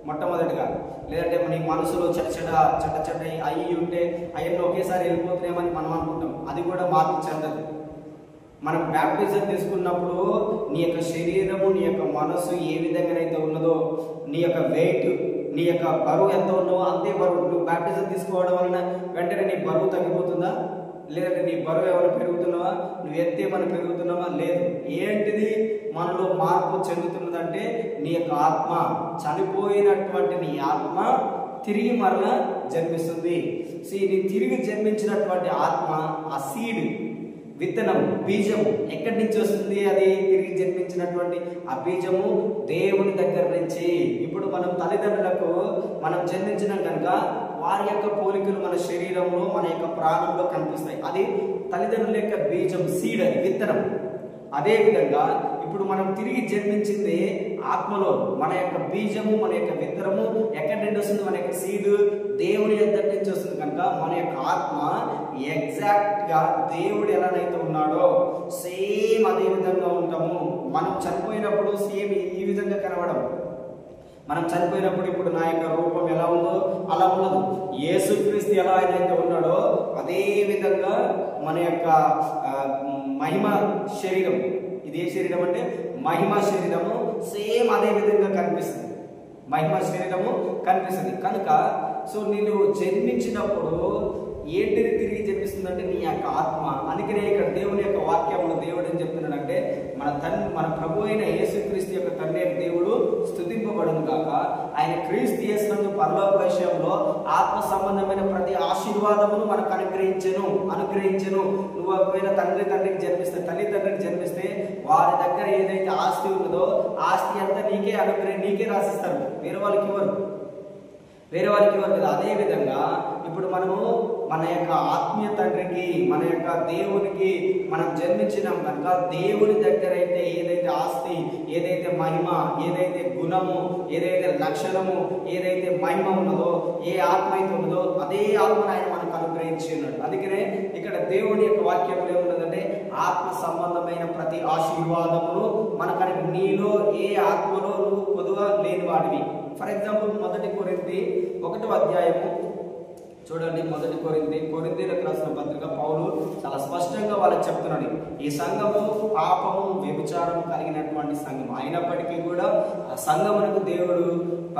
మొట్టమొదటిగా. లేదంటే నీ మనసులో చెడ్డ అయ్యి ఉంటే అవన్నీ ఒకేసారి వెళ్ళిపోతున్నాయమని మనం అనుకుంటాం. అది కూడా మార్పు చెందదు. మనం బ్యాప్టిజం తీసుకున్నప్పుడు నీ యొక్క శరీరము, నీ యొక్క మనసు ఏ విధంగానైతే ఉన్నదో, నీ యొక్క వెయిట్, నీ యొక్క బరువు ఎంత ఉన్నదో అంతే బరువు. నువ్వు బ్యాప్టిజం తీసుకోవడం వలన వెంటనే నీ బరువు తగ్గిపోతుందా? లేదంటే నీ బరువు ఏమైనా పెరుగుతున్నావా? నువ్వు ఎత్తేమైనా పెరుగుతున్నావా? లేదు. ఏంటిది మనలో మార్పు చెందుతున్నదంటే నీ యొక్క ఆత్మ, చనిపోయినటువంటి నీ ఆత్మ తిరిగి మరలా జన్మిస్తుంది. నీ తిరిగి జన్మించినటువంటి ఆత్మ, ఆ సీడ్, విత్తనం, బీజము ఎక్కడి నుంచి వస్తుంది? అది తిరిగి జన్మించినటువంటి ఆ బీజము దేవుని దగ్గర నుంచి. ఇప్పుడు మనం తల్లిదండ్రులకు మనం జన్మించినాం కనుక వారి యొక్క పోలికలు మన శరీరంలో, మన యొక్క ప్రాణంలో కనిపిస్తాయి. అది తల్లిదండ్రుల యొక్క బీజం, సీడ్, అది విత్తనం. అదేవిధంగా ఇప్పుడు మనం తిరిగి జన్మించింది ఆత్మలో. మన యొక్క బీజము, మన యొక్క విత్తనము ఎక్కడి నుండి వస్తుంది? మన యొక్క సీడ్ దేవుని దగ్గర నుంచి వస్తుంది కనుక మన యొక్క ఆత్మ ఎగ్జాక్ట్ గా దేవుడు ఎలానైతే ఉన్నాడో సేమ్ అదే విధంగా ఉంటాము. మనం చనిపోయినప్పుడు సేమ్ ఈ విధంగా కనబడం. మనం చనిపోయినప్పుడు ఇప్పుడు నా యొక్క రూపం ఎలా ఉందో అలా ఉండదు. యేసుక్రీస్తు ఎలా అయితే ఉన్నాడో అదే విధంగా మన యొక్క మహిమ శరీరం, ఇదే శరీరం అంటే మహిమ శరీరము సేమ్ అదే విధంగా కనిపిస్తుంది. మహిమ శరీరము కనిపిస్తుంది కనుక నేను జన్మించినప్పుడు ఏంటిది తిరిగి జన్మిస్తుందంటే నీ యొక్క ఆత్మ. అందుకనే ఇక్కడ దేవుని యొక్క వాక్యంలో దేవుడు ఏం చెప్తున్నాడంటే మన ప్రభు అయిన యేసుక్రీస్తు యొక్క తండ్రి దేవుడు స్తుతింపబడును గాక. ఆయన క్రీస్తు యేసునందు పరలోక విషయంలో ఆత్మ సంబంధమైన ప్రతి ఆశీర్వాదమును మనకు అనుగ్రహించెను. నువ్వు ఒకవేళ తండ్రికి జన్మిస్తే, తల్లిదండ్రికి జన్మిస్తే వారి దగ్గర ఏదైతే ఆస్తి ఉన్నదో ఆస్తి అంతా నీకే రాసిస్తారు. వేరే వాళ్ళకి ఇవ్వరు కదా. అదే విధంగా ఇప్పుడు మనము మన యొక్క ఆత్మీయ తండ్రికి, మన యొక్క దేవునికి మనం జన్మించినాం కనుక దేవుని దగ్గర అయితే ఏదైతే ఆస్తి, ఏదైతే మహిమ, ఏదైతే గుణము, ఏదైతే లక్షణము, ఏదైతే మహిమ ఉన్నదో, ఏ ఆత్మ అయితే ఉన్నదో అదే ఆత్మను ఆయన మనకు అనుగ్రహించి ఉన్నాడు. అందుకనే ఇక్కడ దేవుని యొక్క వాక్యంలో ఏమున్నదంటే ఆత్మ సంబంధమైన ప్రతి ఆశీర్వాదమును మనకు నీలో ఏ ఆత్మలో నువ్వు పొదుగా లేని వాడివి. ఫర్ ఎగ్జాంపుల్ 1 కొరింథీ 1వ అధ్యాయము చూడండి. 1 కొరింథీలకు రాసిన పత్రిక పౌలు చాలా స్పష్టంగా వాళ్ళకి చెప్తున్నాడు, ఈ సంఘము పాపము, వ్యభిచారం కలిగినటువంటి సంఘం అయినప్పటికీ కూడా ఆ సంఘమునకు దేవుడు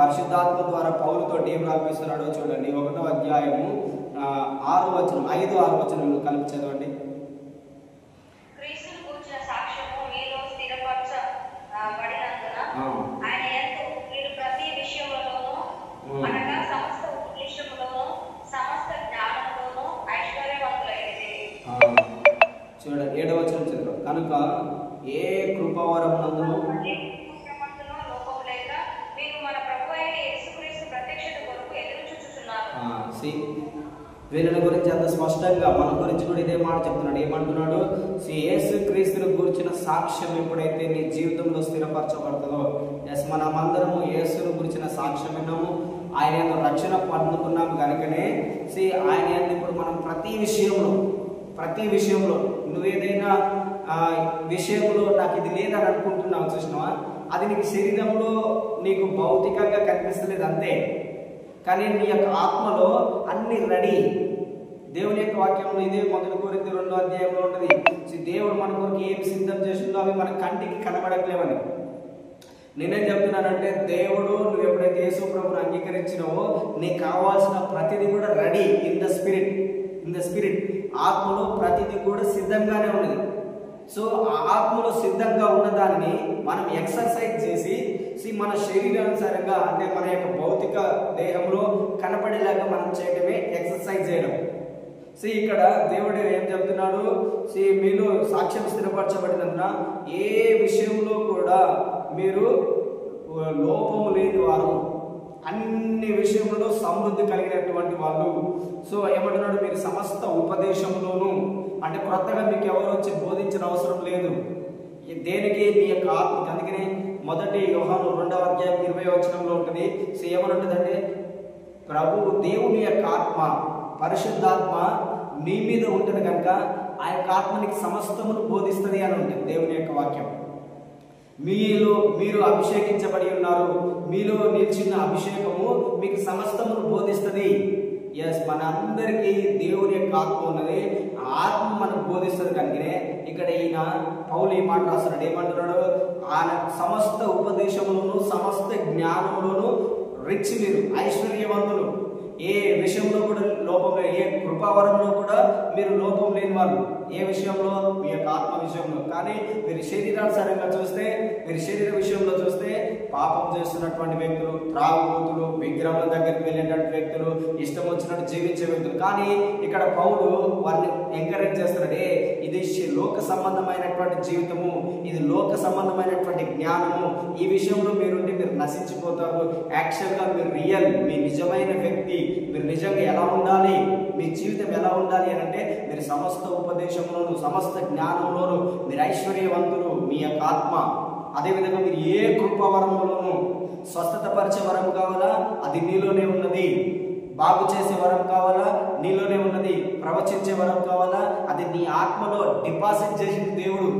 పరిశుద్ధాత్మ ద్వారా పౌలుతో ఏం రాపిస్తున్నాడో చూడండి. 1వ అధ్యాయము 6వ వచనం, 5-6 వచనములు కలిపి చదవండి. చూడండి 7వ వచనం చదువు. కనుక ఏ కృపావరమునందును వీళ్ళని గురించి అంత స్పష్టంగా మన గురించి కూడా ఇదే మాట చెప్తున్నాడు. ఏమంటున్నాడు? యేసుక్రీస్తుని గురించిన సాక్ష్యం ఎప్పుడైతే నీ జీవితంలో స్థిరపరచబడుతుందో, మనమందరము యేసుని గురించిన సాక్ష్యం విన్నాము. ఆయన యందు రక్షణ పొందుకున్నాము కనుకనే ఆయన యందు ఇప్పుడు మనం ప్రతి విషయంలో నువ్వేదైనా విషయంలో నాకు ఇది లేదని అనుకుంటున్నావు చూసినావా, అది నీకు శరీరంలో నీకు భౌతికంగా కనిపిస్తలేదు అంతే, కానీ నీ యొక్క ఆత్మలో అన్ని రెడీ. దేవుని యొక్క వాక్యంలో ఇదే 1 కొరింథీ 2వ అధ్యాయంలో ఉంటుంది. దేవుడు మన కొరకు ఏం సిద్ధం చేసిందో అవి మన కంటికి కనబడట్లేవని. నేనేం చెప్తున్నానంటే, దేవుడు నువ్వు ఎప్పుడైతే యేసు ప్రభువును అంగీకరించినావో నీకు కావాల్సిన ప్రతిదీ కూడా రెడీ ఇన్ ద స్పిరిట్. ఆత్మలో ప్రతిదీ కూడా సిద్ధంగానే ఉన్నది. సో ఆ ఆత్మలో సిద్ధంగా ఉన్న దానిని మనం ఎక్సర్సైజ్ చేసి మన శరీరానుసారంగా అంటే మన యొక్క భౌతిక దేహంలో కనపడేలాగా మనం చేయడమే ఎక్సర్సైజ్ చేయడం. ఇక్కడ దేవుడు ఏం చెప్తున్నాడు, మీలో సాక్ష్యం స్థిరపరచబడినందున ఏ విషయంలో కూడా మీరు లోపము లేని వారు, అన్ని విషయంలో సమృద్ధి కలిగినటువంటి వాళ్ళు. ఏమంటున్నాడు, మీరు సమస్త ఉపదేశంలోనూ, అంటే కొత్తగా మీకు ఎవరు వచ్చి బోధించిన అవసరం లేదు. దేనికి నీ యొక్క ఆత్మ. అందుకని 1 యోహాను 2వ అధ్యాయం 20వ వచనంలో ఉంటుంది. ఏమనుంటుందంటే, ప్రభు దేవుని యొక్క ఆత్మ, పరిశుద్ధాత్మ నీ మీద ఉంటుంది కనుక ఆ యొక్క ఆత్మ నీకు సమస్తమును బోధిస్తుంది అని ఉంటుంది దేవుని యొక్క వాక్యం. మీరు అభిషేకించబడి ఉన్నారు, మీలో నిలిచిన అభిషేకము మీకు సమస్తమును బోధిస్తుంది. మన అందరికీ దేవుని యొక్క ఆత్మ ఉన్నది, ఆత్మ మనకు బోధిస్తుంది కనుకనే ఇక్కడ ఈయన పౌలు ఈ మాట రాస్తున్నాడు. ఏమంటున్నాడు, ఆయన సమస్త ఉపదేశములను సమస్త జ్ఞానములను రిచ్, మీరు ఐశ్వర్యవంతులు, ఏ విషయంలో కూడా లోపం లేదు, ఏ కృపావరంలో కూడా మీరు లోపం లేని వాళ్ళు. ఏ విషయంలో? మీ యొక్క ఆత్మ విషయంలో. కానీ మీరు శరీరానుసారంగా చూస్తే, మీరు శరీర విషయంలో చూస్తే పాపం చేస్తున్నటువంటి వ్యక్తులు, త్రాగుబోతులు, విగ్రహాల దగ్గరికి వెళ్ళేటువంటి వ్యక్తులు, ఇష్టం వచ్చినట్టు జీవించే వ్యక్తులు. కానీ ఇక్కడ పౌలు వారిని ఎంకరేజ్ చేస్తున్నాడు, ఇది లోక సంబంధమైనటువంటి జీవితము, ఇది లోక సంబంధమైనటువంటి జ్ఞానము, ఈ విషయంలో మీరుండి మీరు నశించిపోతారు. యాక్చువల్గా మీరు రియల్, మీ నిజమైన వ్యక్తి, మీరు నిజంగా ఎలా ఉండాలి, మీ జీవితం ఎలా ఉండాలి అని అంటే, మీరు సమస్త ఉపదేశంలోను సమస్త జ్ఞానంలోను మీరు ఐశ్వర్యవంతులు, మీ యొక్క ఆత్మ. అదేవిధంగా మీరు ఏ కృపావరంలోనూ, స్వస్థత పరిచే వరం కావాలా అది నీలోనే ఉన్నది, బాగు చేసే వరం కావాలా నీలోనే ఉన్నది, ప్రవచించే వరం కావాలా అది నీ ఆత్మలో డిపాజిట్ చేసింది దేవుడు.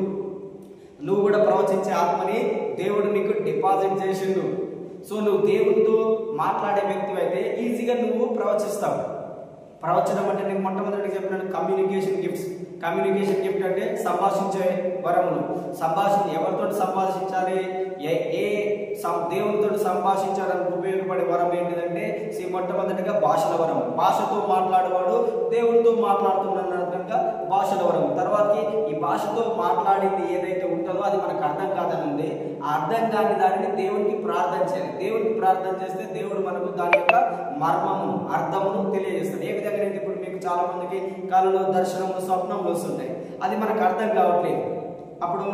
నువ్వు కూడా ప్రవచించే ఆత్మని దేవుడు నీకు డిపాజిట్ చేసిండు. నువ్వు దేవుడితో మాట్లాడే వ్యక్తి అయితే ఈజీగా నువ్వు ప్రవచిస్తావు. ప్రవచనం అంటే నేను మొట్టమొదటి చెప్పినట్టు కమ్యూనికేషన్ గిఫ్ట్ అంటే సంభాషించే వరములు. ఎవరితో సంభాషించాలి, దేవునితో సంభాషించాలని ఉపయోగపడే వరం ఏంటిదంటే మొట్టమొదటిగా భాషల వరం. భాషతో మాట్లాడేవాడు దేవునితో మాట్లాడుతున్నట్టుగా భాషల వరం. తర్వాతకి ఈ భాషతో మాట్లాడింది ఏదైతే ఉంటుందో అది మనకు అర్థం కాదని ఉంది. ఆ అర్థం కాని దానిని దేవునికి ప్రార్థన చేయాలి. దేవునికి ప్రార్థన చేస్తే దేవుడు మనకు దాని యొక్క మర్మము, అర్థమును తెలియజేస్తాడు. ఏ విధంగా అయితే ఇప్పుడు మీకు చాలా మందికి కళలు, దర్శనములు, స్వప్నములు వస్తుంటాయి, అది మనకు అర్థం కావట్లేదు. అప్పుడు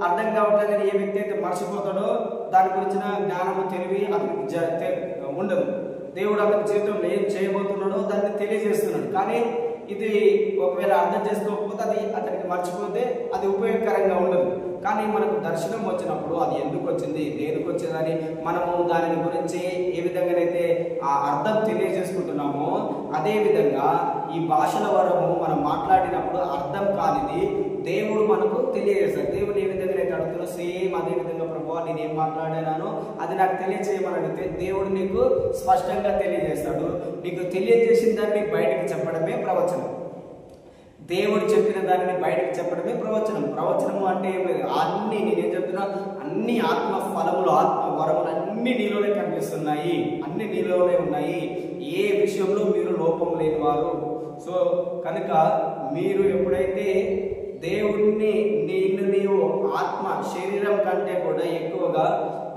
అర్థం కావట్లేదని ఏ వ్యక్తి అయితే మర్చిపోతాడో దాని గురించిన జ్ఞానము, తెలివి అతనికి ఉండదు. దేవుడు అతని జీవితంలో ఏం చేయబోతున్నాడో దాన్ని తెలియజేస్తున్నాడు. కానీ ఇది ఒకవేళ అర్థం చేసుకోకపోతే అది అతనికి మర్చిపోతే అది ఉపయోగకరంగా ఉండదు. కానీ మనకు దర్శనం వచ్చినప్పుడు అది ఎందుకు వచ్చింది, దేనికి వచ్చిందని మనము దాని గురించి ఏ విధంగానైతే ఆ అర్థం తెలియజేసుకుంటున్నామో అదే విధంగా ఈ భాషల వరము మనం మాట్లాడినప్పుడు అర్థం కానిది దేవుడు మనకు తెలియజేస్తాడు. దేవుడు ఏ విధంగా అయితే అడుగుతున్నా సేమ్ అదే విధంగా ప్రభువా నేను ఏం మాట్లాడానో అది నాకు తెలియజేయమని అడిగితే దేవుడు నీకు స్పష్టంగా తెలియజేస్తాడు. నీకు తెలియజేసిన దాన్ని బయటకు చెప్పడమే ప్రవచనం. దేవుడు చెప్పిన దానిని బయటకు చెప్పడమే ప్రవచనం. ప్రవచనము అంటే ఏం లేదు, అన్ని నేనేం చెప్తున్నా, అన్ని ఆత్మ ఫలములు, ఆత్మ వరములు అన్ని నీలోనే కనిపిస్తున్నాయి, అన్ని నీలోనే ఉన్నాయి. ఏ విషయంలో మీరు లోపం లేని వారు. కనుక మీరు ఎప్పుడైతే దేవుణ్ణి నీవు ఆత్మ శరీరం కంటే కూడా ఎక్కువగా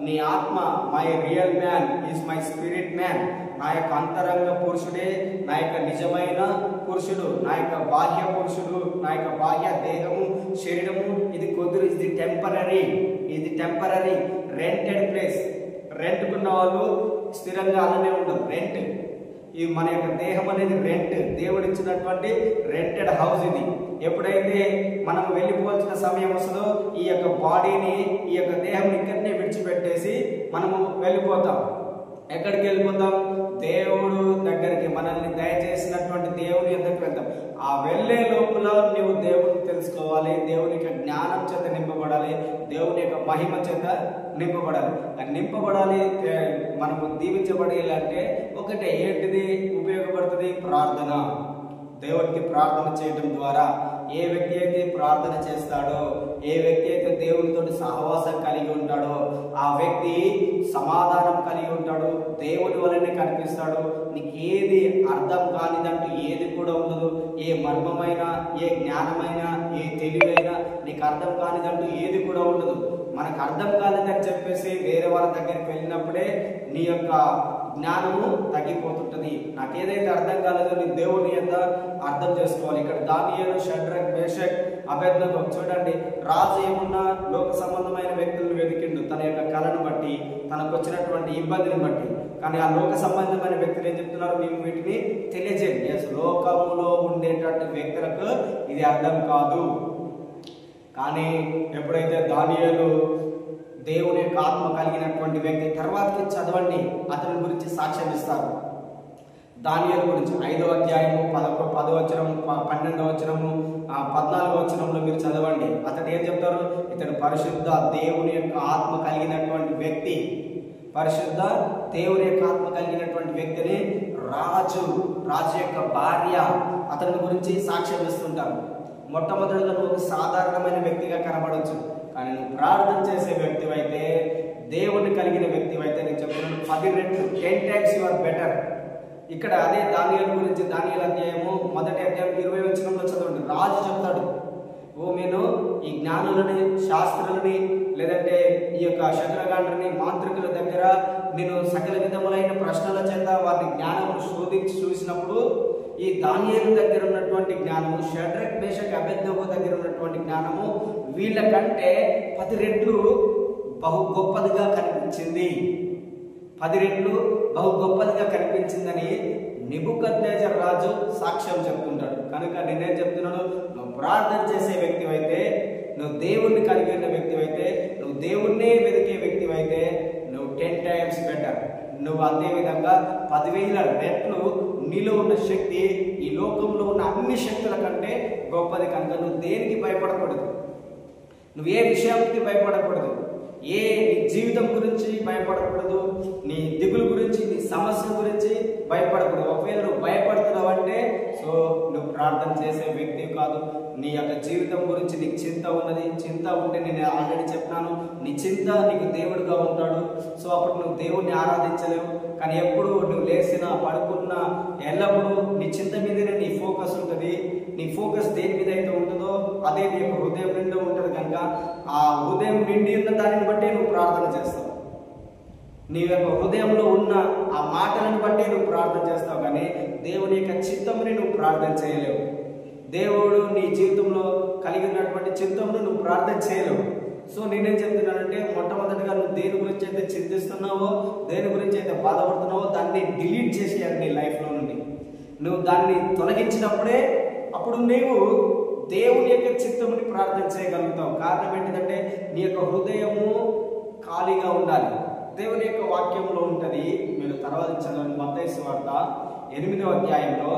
నీ ఆత్మ, my real man is my spirit man, నా యొక్క అంతరంగ పురుషుడే నా యొక్క నిజమైన పురుషుడు, నా యొక్క బాహ్య పురుషుడు, నా యొక్క బాహ్య దేహము, శరీరము ఇది కొద్దిగా, ఇది టెంపరరీ రెంటెడ్ ప్లేస్. రెంట్కున్న వాళ్ళు స్థిరంగా అలానే ఉండదు. రెంట్, ఈ మన యొక్క దేహం అనేది రెంట్, దేవుడు ఇచ్చినటువంటి రెంటెడ్ హౌస్ ఇది. ఎప్పుడైతే మనం వెళ్ళిపోవాల్సిన సమయం వస్తుందో ఈ యొక్క బాడీని, ఈ యొక్క దేహం ఇక్కడనే విడిచిపెట్టేసి మనము వెళ్ళిపోతాం. ఎక్కడికి వెళ్ళిపోతాం? మహిమ చేత నింపబడాలి. నింపబడాలి, మనము దీవించబడాలి అంటే ఒకటే ఏంటిది ఉపయోగపడుతుంది? ప్రార్థన. దేవుడికి ప్రార్థన చేయడం ద్వారా ఏ వ్యక్తి అయితే ప్రార్థన చేస్తాడో, ఏ వ్యక్తి అయితే దేవునితో సహవాసం కలిగి ఉంటాడో ఆ వ్యక్తి సమాధానం కలిగి ఉంటాడు, దేవుని వలనే కనిపిస్తాడు. నీకు ఏది అర్థం కానిదంటూ ఏది కూడా ఉండదు. ఏ మర్మమైన, ఏ జ్ఞానమైన, ఏ తెలివైనా నీకు అర్థం కానిదంటూ ఏది కూడా ఉండదు. మనకు అర్థం కాలేదని చెప్పేసి వేరే వాళ్ళ దగ్గరికి వెళ్ళినప్పుడే నీ యొక్క జ్ఞానము తగ్గిపోతుంటది. నాకు ఏదైతే అర్థం కాలేదో నీ దేవుని యొక్క అర్థం చేసుకోవాలి. ఇక్కడ దానియేలు, షడ్రక్, మేషక్, అబేద్నెగో చూడండి, రాజు ఏమున్నా లోక సంబంధమైన వ్యక్తులను వెతికిండు తన యొక్క కళను బట్టి, తనకు వచ్చినటువంటి ఇబ్బందిని బట్టి. కానీ ఆ లోక సంబంధమైన వ్యక్తులు ఏం చెప్తున్నారు? మేము వీటిని తెలియజేయండి. లోకములో ఉండేటటువంటి వ్యక్తులకు ఇది అర్థం కాదు. కానీ ఎప్పుడైతే దానియేలు దేవుని యొక్క ఆత్మ కలిగినటువంటి వ్యక్తి, తర్వాతకి చదవండి, అతని గురించి సాక్ష్యం ఇస్తారు. దానియేలు గురించి 5వ అధ్యాయము 10వ వచనము, 12వ వచనము, 14వ వచనంలో మీరు చదవండి. అతడు ఏం చెప్తారు? ఇతడు పరిశుద్ధ దేవుని యొక్క ఆత్మ కలిగినటువంటి వ్యక్తి, పరిశుద్ధ దేవుని యొక్క ఆత్మ కలిగినటువంటి వ్యక్తిని రాజు యొక్క భార్య అతని గురించి సాక్ష్యం ఇస్తుంటారు. మొట్టమొదటిగా నువ్వు ఒక సాధారణమైన వ్యక్తిగా కనబడవచ్చు, కానీ నువ్వు ప్రార్థన చేసే వ్యక్తివైతే, దేవుని కలిగిన వ్యక్తివైతే నేను చెప్తున్నాను 10 రెట్లు 10 times you are better. ఇక్కడ అదే దానియేలు గురించి, దానియేలు అధ్యాయము 1వ అధ్యాయం 20వ వచనంలో చదవండి. రాజు చెప్తాడు, ఓ నేను ఈ జ్ఞానులని, శాస్త్రులని, లేదంటే ఈ యొక్క శత్రుగాండ్రని, మాంత్రికుల దగ్గర నేను సకల విధములైన ప్రశ్నల చేత వారి జ్ఞానము శోధించి చూసినప్పుడు ఈ దానియేలు దగ్గర ఉన్నటువంటి జ్ఞానము, షడ్రక్, మేషక్, అబేద్నెగో దగ్గర ఉన్నటువంటి జ్ఞానము వీళ్ళకంటే 10 రెట్లు బహు గొప్పదిగా కనిపించింది. 10 రెట్లు బహు గొప్పదిగా కనిపించిందని నెబుకద్నెజర్ రాజు సాక్ష్యం చెప్తుంటాడు. కనుక నేనేం చెప్తున్నాను? నువ్వు ప్రార్థన చేసే వ్యక్తివైతే, నువ్వు దేవుణ్ణి కలిగి ఉన్న వ్యక్తివైతే, నువ్వు దేవుణ్ణే వెతికే వ్యక్తివైతే నువ్వు 10 times better. నువ్వు అదే విధంగా 10,000 రెట్లు నీలో ఉన్న శక్తి ఈ లోకంలో ఉన్న అన్ని శక్తుల కంటే గొప్పది. కనుక నువ్వు దేనికి భయపడకూడదు, నువ్వు ఏ విషయానికి భయపడకూడదు, నీ జీవితం గురించి భయపడకూడదు, నీ దిగులు గురించి, నీ సమస్య గురించి భయపడకూడదు. ఒకవేళ నువ్వు భయపడుతున్నావంటే నువ్వు ప్రార్థన చేసే వ్యక్తి కాదు. నీ యొక్క జీవితం గురించి నీకు చింత ఉన్నది. చింత ఉంటే నేను ఆల్రెడీ చెప్పినాను, నీ చింత నీకు దేవుడుగా ఉంటాడు. అప్పుడు నువ్వు దేవుణ్ణి ఆరాధించలేవు. కానీ ఎప్పుడు నువ్వు లేచినా, పడుకున్నా, ఎల్లప్పుడూ నీ చింత మీదనే నీ ఫోకస్ ఉంటుంది. నీ ఫోకస్ దేని మీద అయితే ఉంటుందో అదే నీ యొక్క హృదయం నిండా ఉంటుంది. కనుక ఆ హృదయం నిండి ఉన్న దానిని బట్టే నువ్వు ప్రార్థన చేస్తావు. నీ యొక్క హృదయంలో ఉన్న ఆ మాటలను బట్టే నువ్వు ప్రార్థన చేస్తావు. కానీ దేవుని యొక్క చిత్తముని నువ్వు ప్రార్థన చేయలేవు. దేవుడు నీ జీవితంలో కలిగి ఉన్నటువంటి చిత్తమును నువ్వు ప్రార్థన చేయలేవు. నేనేం చెప్తున్నానంటే, మొట్టమొదటిగా నువ్వు దేని గురించి అయితే చింతిస్తున్నావో, దేని గురించి అయితే బాధపడుతున్నావో దాన్ని డిలీట్ చేసేయాలి నీ లైఫ్లో నుండి. నువ్వు దాన్ని తొలగించినప్పుడే అప్పుడు నీవు దేవుని యొక్క చిత్తముని ప్రార్థన చేయగలుగుతావు. కారణం ఏంటంటే నీ యొక్క హృదయము ఖాళీగా ఉండాలి. దేవుని యొక్క వాక్యంలో ఉంటుంది. మీరు తర్వాత చదవండి. మత్తయి సువార్త 8వ అధ్యాయంలో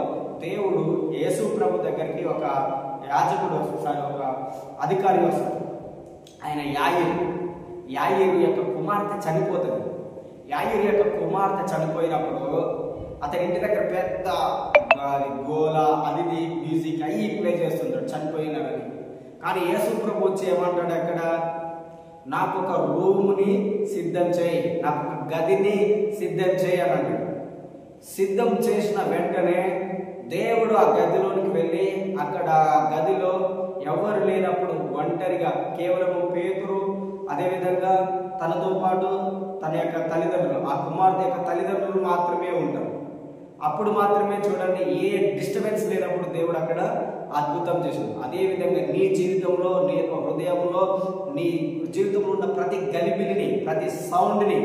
దేవుడు యేసు ప్రభు దగ్గరికి ఒక యాజకుడు వస్తాడు, ఒక అధికారి వస్తాడు. ఆయన యాయిరు యొక్క కుమార్తె చనిపోతుంది. యాయిరు యొక్క కుమార్తె చనిపోయినప్పుడు అతని ఇంటి దగ్గర పెద్ద గోల, అది మ్యూజిక్ అవి ప్లే చేస్తుంటాడు చనిపోయినని. కానీ యేసు ప్రభు వచ్చి ఏమంటాడు, అక్కడ నాకు ఒక రూమ్ని సిద్ధం చేయి, నాకు ఒక గదిని సిద్ధం చేయి అని అంటాడు. సిద్ధం చేసిన వెంటనే దేవుడు ఆ గదిలోనికి వెళ్ళి అక్కడ గదిలో ఎవరు లేనప్పుడు ఒంటరిగా కేవలం పేతురు, అదేవిధంగా తనతో పాటు తన యొక్క తల్లిదండ్రులు, ఆ కుమార్తె యొక్క తల్లిదండ్రులు మాత్రమే ఉంటారు. అప్పుడు మాత్రమే చూడండి, ఏ డిస్టర్బెన్స్ లేనప్పుడు దేవుడు అక్కడ అద్భుతం చేశాడు. అదేవిధంగా నీ జీవితంలో, నీ యొక్క హృదయంలో, నీ జీవితంలో ఉన్న ప్రతి గలిబిలిని, ప్రతి సౌండ్ని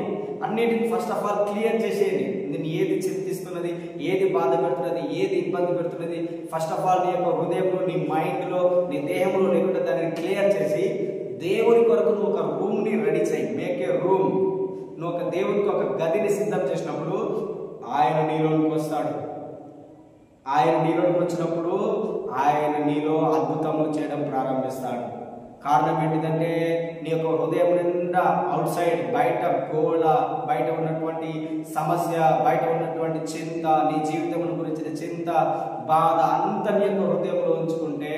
అన్నిటిని ఫస్ట్ ఆఫ్ ఆల్ క్లియర్ చేసేయండి. నేను ఏది చింతిస్తున్నది, ఏది బాధ పెడుతున్నది, ఏది ఇబ్బంది పెడుతున్నది, ఫస్ట్ ఆఫ్ ఆల్ నీ యొక్క హృదయంలో, నీ మైండ్లో, నీ దేహంలో లేకుండా దాన్ని క్లియర్ చేసి దేవుని కొరకు నువ్వు ఒక రూమ్ని రెడీ చేయి. Make a room. నువ్వు ఒక దేవునికి ఒక గదిని సిద్ధం చేసినప్పుడు ఆయన నీలోనికి వస్తాడు. ఆయన నీలోనికి వచ్చినప్పుడు ఆయన నీలో అద్భుతములు చేయడం ప్రారంభిస్తాడు. కారణం ఏంటిదంటే నీ యొక్క హృదయం నిండా అవుట్ సైడ్, బయట గోళ, బయట ఉన్నటువంటి సమస్య, బయట ఉన్నటువంటి చింత, నీ జీవితం గురించిన చింత, బాధ అంతా నీ యొక్క హృదయంలో ఉంచుకుంటే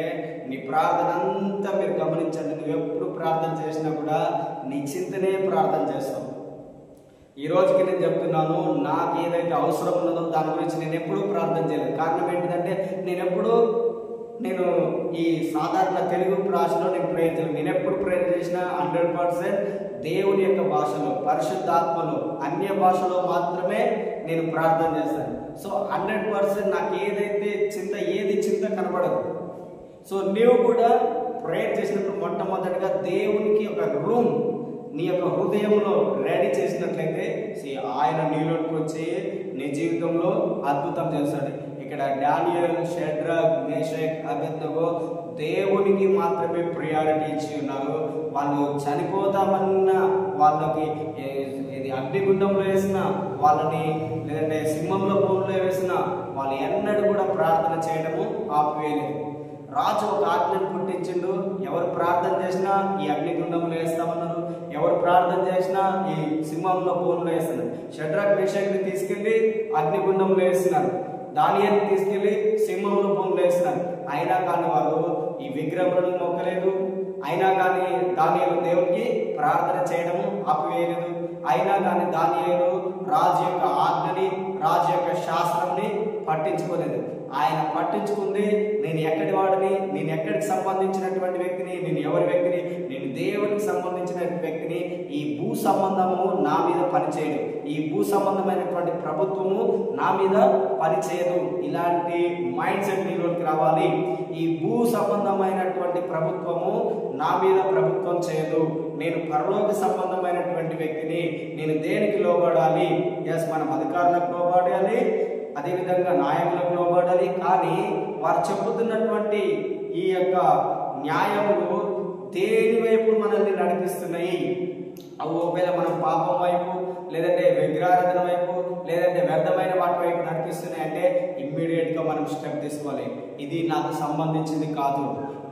నీ ప్రార్థన అంతా మీరు గమనించండి. నువ్వు ఎప్పుడు ప్రార్థన చేసినా కూడా నీ చింతనే ప్రార్థన చేస్తావు. ఈ రోజుకి నేను చెప్తున్నాను, నాకు ఏదైతే అవసరం ఉన్నదో దాని గురించి నేను ఎప్పుడూ ప్రార్థన చేయలేదు. కారణం ఏంటిదంటే నేను ఈ సాధారణ తెలుగు భాషలో నేను ప్రేయర్ చేయను. నేను ఎప్పుడు ప్రేయర్ చేసినా 100% దేవుని యొక్క భాషలో, పరిశుద్ధాత్మలో, అన్య భాషలో మాత్రమే నేను ప్రార్థన చేస్తాను. సో 100% నాకు ఏది చింత కనబడదు. సో నీవు కూడా ప్రేయర్ చేసినప్పుడు మొట్టమొదటిగా దేవునికి ఒక రూమ్ నీ యొక్క హృదయంలో రెడీ చేసినట్లయితే ఆయన నీలోకి వచ్చి నీ జీవితంలో అద్భుతం చేస్తాడు. ఇక్కడ డానియేల్, షడ్రక్, మేషక్, అబేద్నెగో దేవునికి మాత్రమే ప్రియారిటీ ఇచ్చి ఉన్నారు. వాళ్ళు చనిపోతామన్న వాళ్ళకి ఇది అగ్నిగుండంలో వేసిన వాళ్ళని, లేదంటే సింహంలో బోన్లో వేసిన వాళ్ళు ఎన్నడూ కూడా ప్రార్థన చేయడము ఆపివేయలేదు. రాజు ఒక ఆజ్ఞను పుట్టించిండు, ఎవరు ప్రార్థన చేసినా ఈ అగ్నిగుండంలో వేస్తామన్నారు, ఎవరు ప్రార్థన చేసినా ఈ సింహంలో బోన్లో వేస్తున్నారు. షడ్రక్, మేషక్ని తీసుకెళ్లి అగ్నిగుండంలో వేస్తున్నారు, దానియేలుని తీసుకెళ్లి సింహంలో బోన్లో వేస్తున్నారు. అయినా కానీ వారు ఈ విగ్రహాలను మొక్కలేదు. అయినా కానీ దానియేలు దేవునికి ప్రార్థన చేయడము ఆపివేయలేదు. అయినా కానీ దానియేలు రాజు యొక్క ఆజ్ఞని, రాజు యొక్క శాస్త్రంని పట్టించుకోలేదు. ఆయన పట్టించుకుంది, నేను ఎక్కడి వాడిని, నేను ఎక్కడికి సంబంధించినటువంటి వ్యక్తిని, నేను ఎవరి వ్యక్తిని, నేను దేవునికి సంబంధించిన వ్యక్తిని. ఈ భూ సంబంధము నా మీద పనిచేయదు, ఈ భూ సంబంధమైనటువంటి ప్రభుత్వము నా మీద పనిచేయదు. ఇలాంటి మైండ్ సెట్ నీలోకి రావాలి. ఈ భూ సంబంధమైనటువంటి ప్రభుత్వము నా మీద ప్రభుత్వం చేయదు. నేను పరలోక సంబంధమైనటువంటి వ్యక్తిని. నేను దేనికి లోబడాలి? మనం అధికారులకు లోబడాలి, అదేవిధంగా నాయకులకు లోబడాలి. కానీ వారు చెబుతున్నటువంటి ఈ యొక్క న్యాయములు దేని వైపు మనల్ని నడిపిస్తున్నాయి? అవి ఒకవేళ మనం పాపం వైపు, లేదంటే విగ్రహారాధన వైపు, లేదంటే వ్యర్థమైన వాటి వైపు నడిపిస్తున్నాయి అంటే ఇమ్మీడియట్గా మనం స్టెప్ తీసుకోవాలి. ఇది నాకు సంబంధించింది కాదు,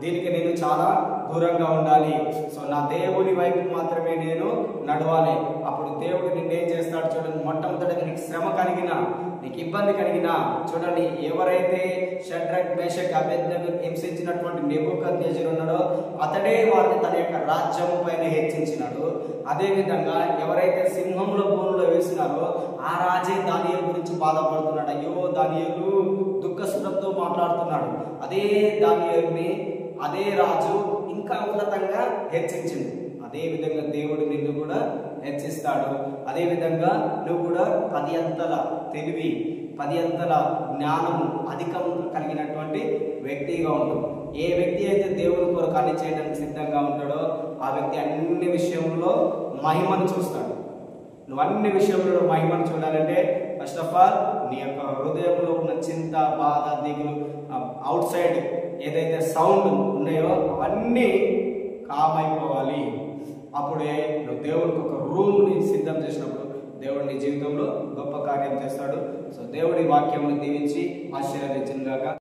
దీనికి నేను చాలా దూరంగా ఉండాలి. సో నా దేవుని వైపు మాత్రమే నేను నడవాలి. అప్పుడు దేవుడు నిన్నేం చేస్తాడు చూడండి. మొట్టమొదటిగా నీకు శ్రమ కలిగినా, నీకు ఇబ్బంది కలిగినా, చూడండి ఎవరైతే షడ్రక్, మేషక్, అబేద్నెగో హింసించినటువంటి నెబుకద్నెజరు ఉన్నాడో అతడే వారిని తన యొక్క రాజ్యం పైన హెచ్చించినాడు. అదేవిధంగా ఎవరైతే సింహంలో బోనులో వేసినారో ఆ రాజే దానియేలు గురించి బాధపడుతున్నాడు. అయ్యో దానియేలు దుఃఖసుఖంతో మాట్లాడుతున్నాడు. అదే దానియేలుని అదే రాజు ఇంకా ఉన్నతంగా హెచ్చించింది. అదే విధంగా దేవుడు నిన్ను కూడా హెచ్చిస్తాడు. అదే విధంగా నువ్వు కూడా 10 అంతల తెలివి, 10 అంతల జ్ఞానము అధికం కలిగినటువంటి వ్యక్తిగా ఉంటావు. ఏ వ్యక్తి అయితే దేవుని కొరకు అన్ని చేయడానికి సిద్ధంగా ఉంటాడో ఆ వ్యక్తి అన్ని విషయంలో మహిమను చూస్తాడు. నువ్వు అన్ని విషయంలో మహిమను చూడాలంటే ఫస్ట్ ఆఫ్ ఆల్ నీ యొక్క హృదయంలో ఉన్న చింత, బాధ, దిగులు, అవుట్ సైడ్ ఏదైతే సౌండ్ ఉన్నాయో అవన్నీ కామైపోవాలి. అప్పుడే నువ్వు దేవునికి ఒక రూమ్ని సిద్ధం చేసినప్పుడు దేవుడు నీ జీవితంలో గొప్ప కార్యం చేస్తాడు. సో దేవుడి వాక్యమును దీవించి ఆశీర్వదించును గాక.